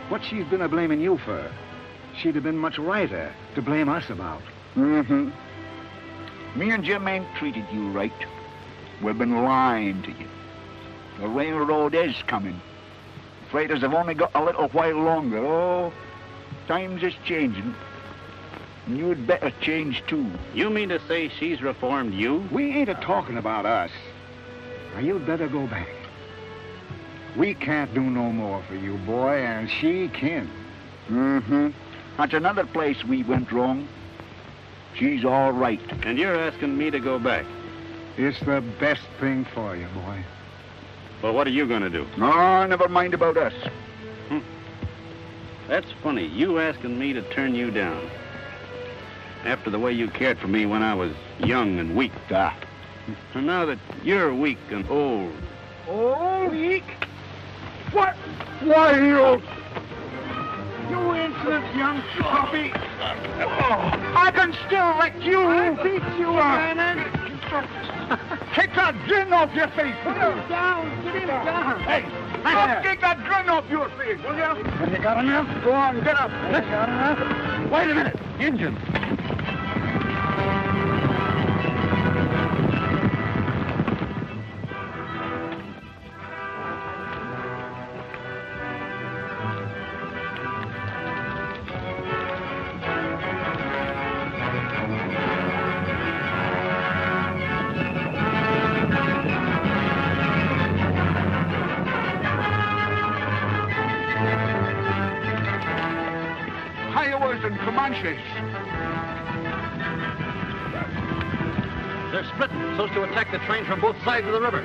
what she's been a-blaming you for, she'd have been much righter to blame us about. Mm-hmm. Me and Jim ain't treated you right. We've been lying to you. The railroad is coming. Freighters have only got a little while longer. Oh, times is changing. And you'd better change, too. You mean to say she's reformed you? We ain't a-talking about us. Now, you'd better go back. We can't do no more for you, boy, and she can. Mm-hmm. That's another place we went wrong. She's all right. And you're asking me to go back? It's the best thing for you, boy. Well, what are you going to do? No, never mind about us. That's funny, you asking me to turn you down. After the way you cared for me when I was young and weak. And now that you're weak and old. Oh, weak? What? Why, you insolent young puppy. I can still wreck you. I'll beat you, Vernon. Take that grin off your face. Put him down. Get him down. Hey, take that grin off your face, will you? Have you got enough? Go on, get up. Have you got enough? Wait a minute. Injun. They're splitting so as to attack the train from both sides of the river.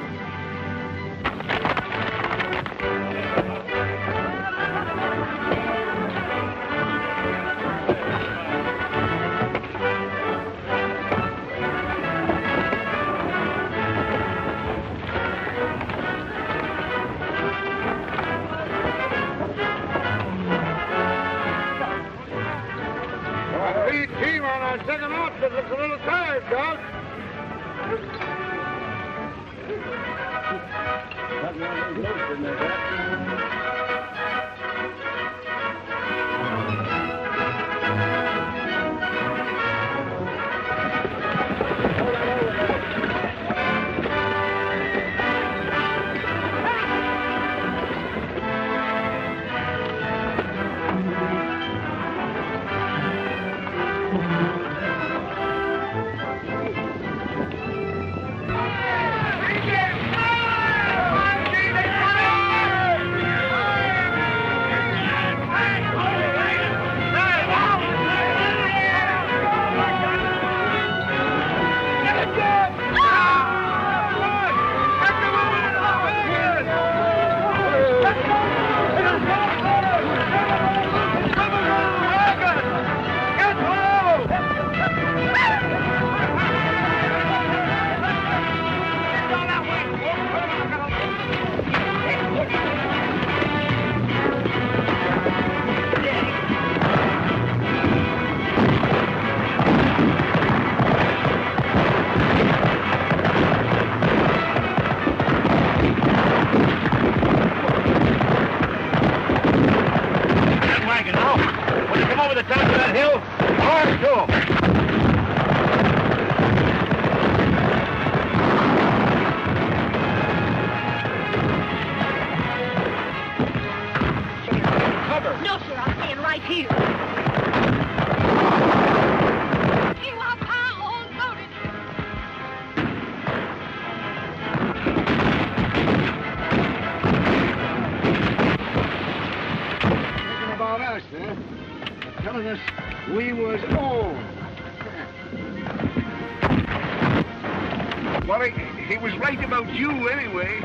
He was right about you anyway.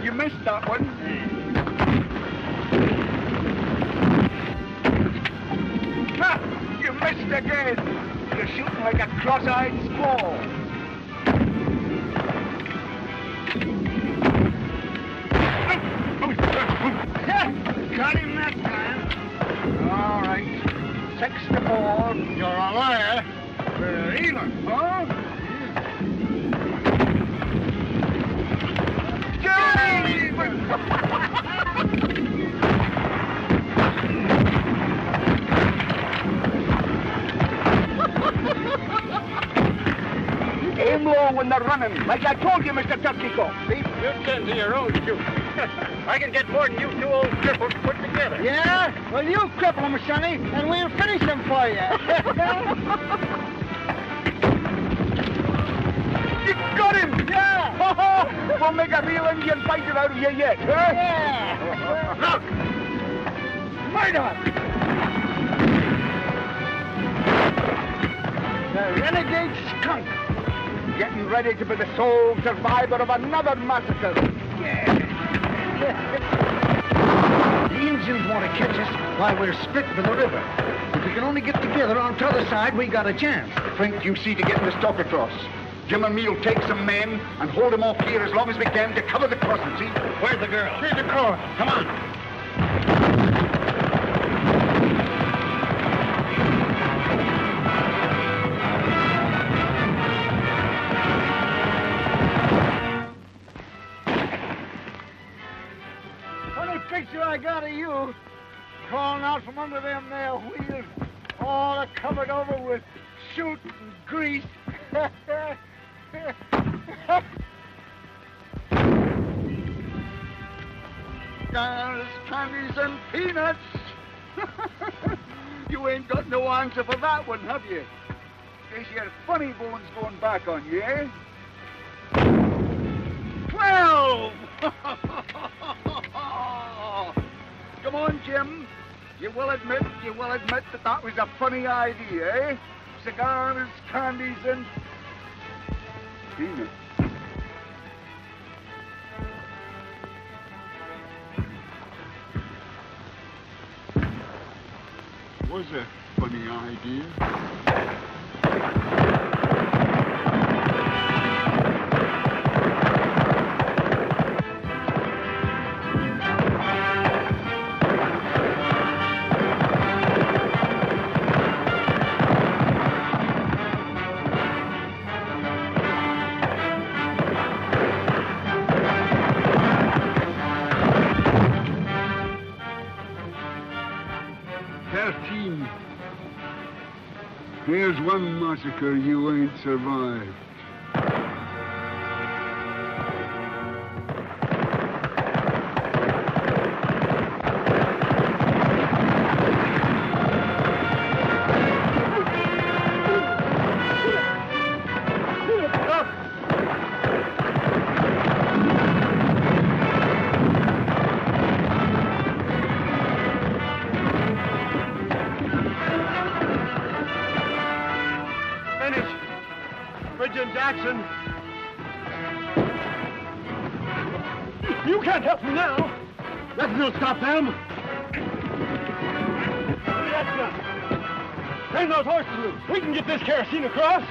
You missed that one. Ha! You missed again. You're shooting like a cross-eyed squall. Got him that time. All right. 6-4. You're a liar. We're even, huh? Aim low when they're running, like I told you, Mr. Turkey-Cock. See? You tend to your own shoot. I can get more than you two old cripples put together. Yeah? Well, you cripple him, Sonny, and we'll finish him for you. You got him! Yeah! We'll make a real Indian fighter out of you yet, huh? Yeah! Look! murder! The renegade skunk, getting ready to be the sole survivor of another massacre. The Indians want to catch us while we're split with the river. If we can only get together on t'other side, we got a chance. Flint, you see to getting the stock across. Jim and me'll take some men and hold them off here as long as we can to cover the crossing, see? Where's the girl? Here's the car. Come on. Funny picture I got of you, crawling out from under them there wheels, all covered over with soot and grease. There's candies and peanuts. You ain't got no answer for that one, have you? There's your funny bones going back on you, eh? 12! Come on, Jim. You will admit that that was a funny idea, eh? Cigars, candies, and peanuts. Was a funny idea. Here's one massacre you ain't survived. Jackson. You can't help me now. Nothing will stop them. That's gun. Turn those horses loose. We can get this kerosene across.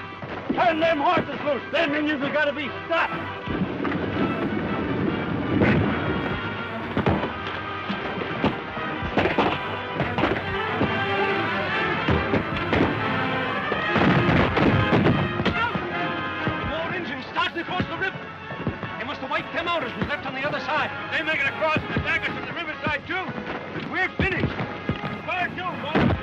Turn them horses loose. Them Indians have got to be stopped. Them outers was left on the other side. They make it across and attack us from the riverside, too. But we're finished. Fire too, boys.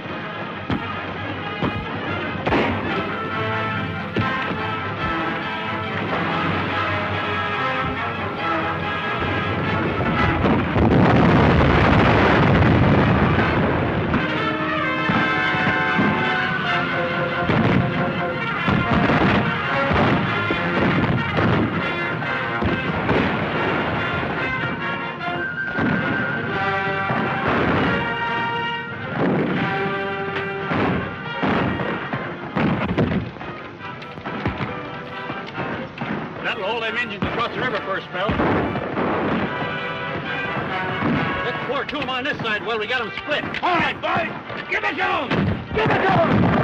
On this side while we got them split. All right, boys, give it to them! Give it to them!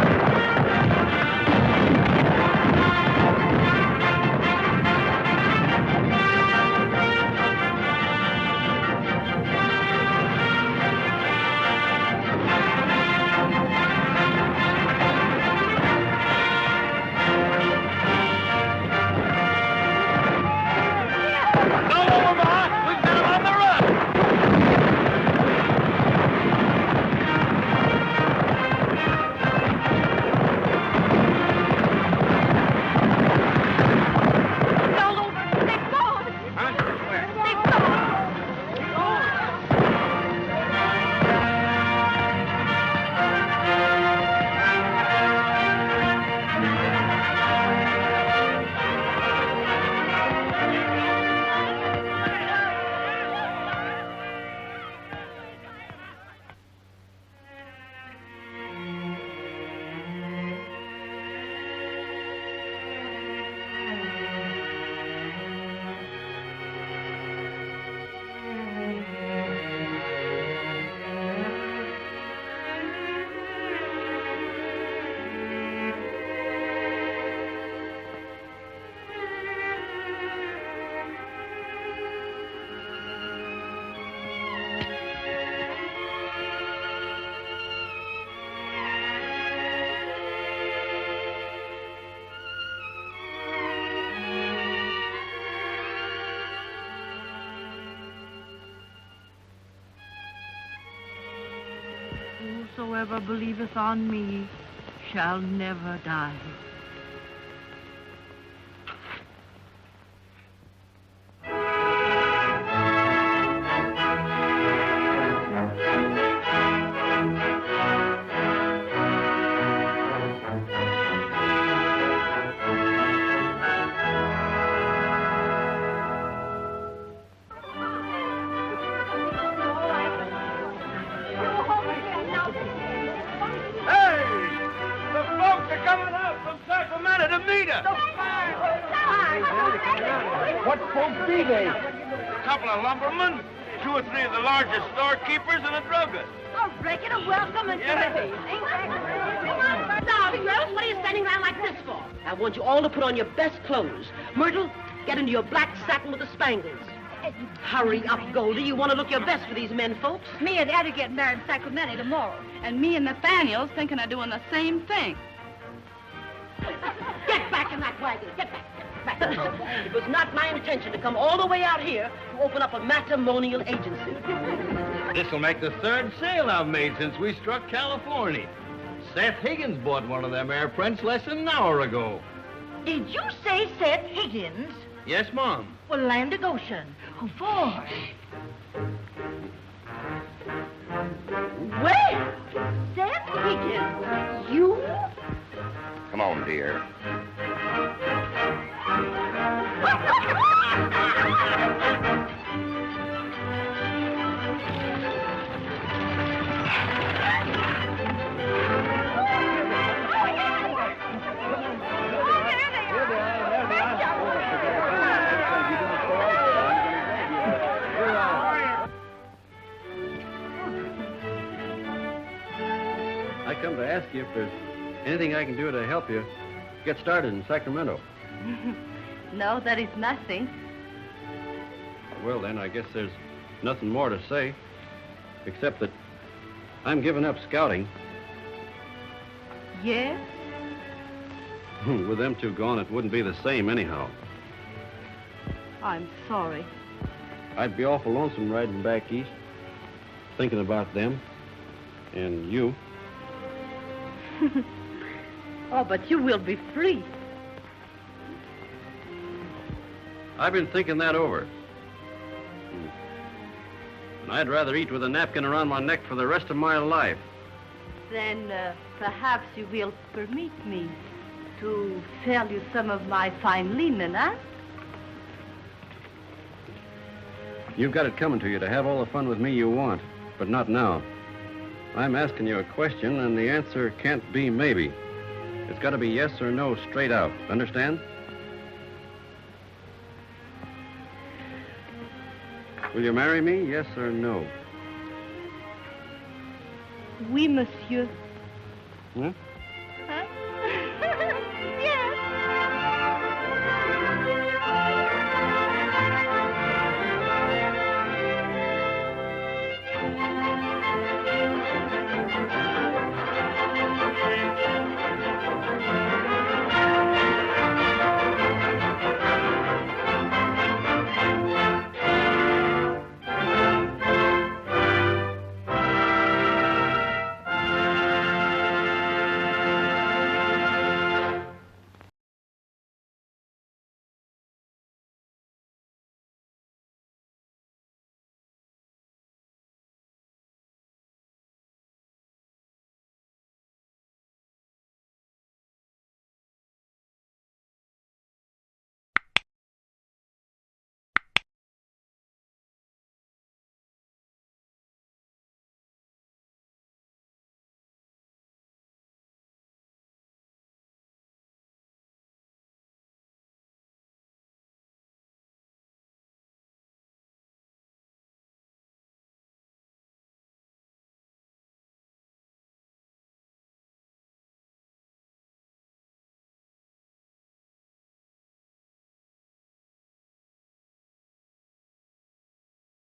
Whosoever believeth on me shall never die. What folks be they? A couple of lumbermen, 2 or 3 of the largest storekeepers, and a druggist. Oh, reckon a welcome and everything. Now, girls, what are you standing around like this for? I want you all to put on your best clothes. Myrtle, get into your black satin with the spangles. Hurry up, Goldie. You want to look your best for these men folks. Me and Eddie get married in Sacramento tomorrow. And me and Nathaniel's thinking of doing the same thing. Get back in that wagon. Get back. It was not my intention to come all the way out here to open up a matrimonial agency. This'll make the 3rd sale I've made since we struck California. Seth Higgins bought one of them air prints less than an hour ago. Did you say Seth Higgins? Yes, Mom. Well, land of Goshen. Oh, boy. Well, Seth Higgins, you? Come on, dear. I come to ask you if there's anything I can do to help you get started in Sacramento. No, there is nothing. Well, then, I guess there's nothing more to say, except that I'm giving up scouting. Yes? With them 2 gone, it wouldn't be the same anyhow. I'm sorry. I'd be awful lonesome riding back east, thinking about them and you. Oh, but you will be free. I've been thinking that over. And I'd rather eat with a napkin around my neck for the rest of my life. Then perhaps you will permit me to sell you some of my fine linen, huh? You've got it coming to you to have all the fun with me you want, but not now. I'm asking you a question, and the answer can't be maybe. It's got to be yes or no straight out. Understand? Will you marry me, yes or no? Oui, monsieur. Huh?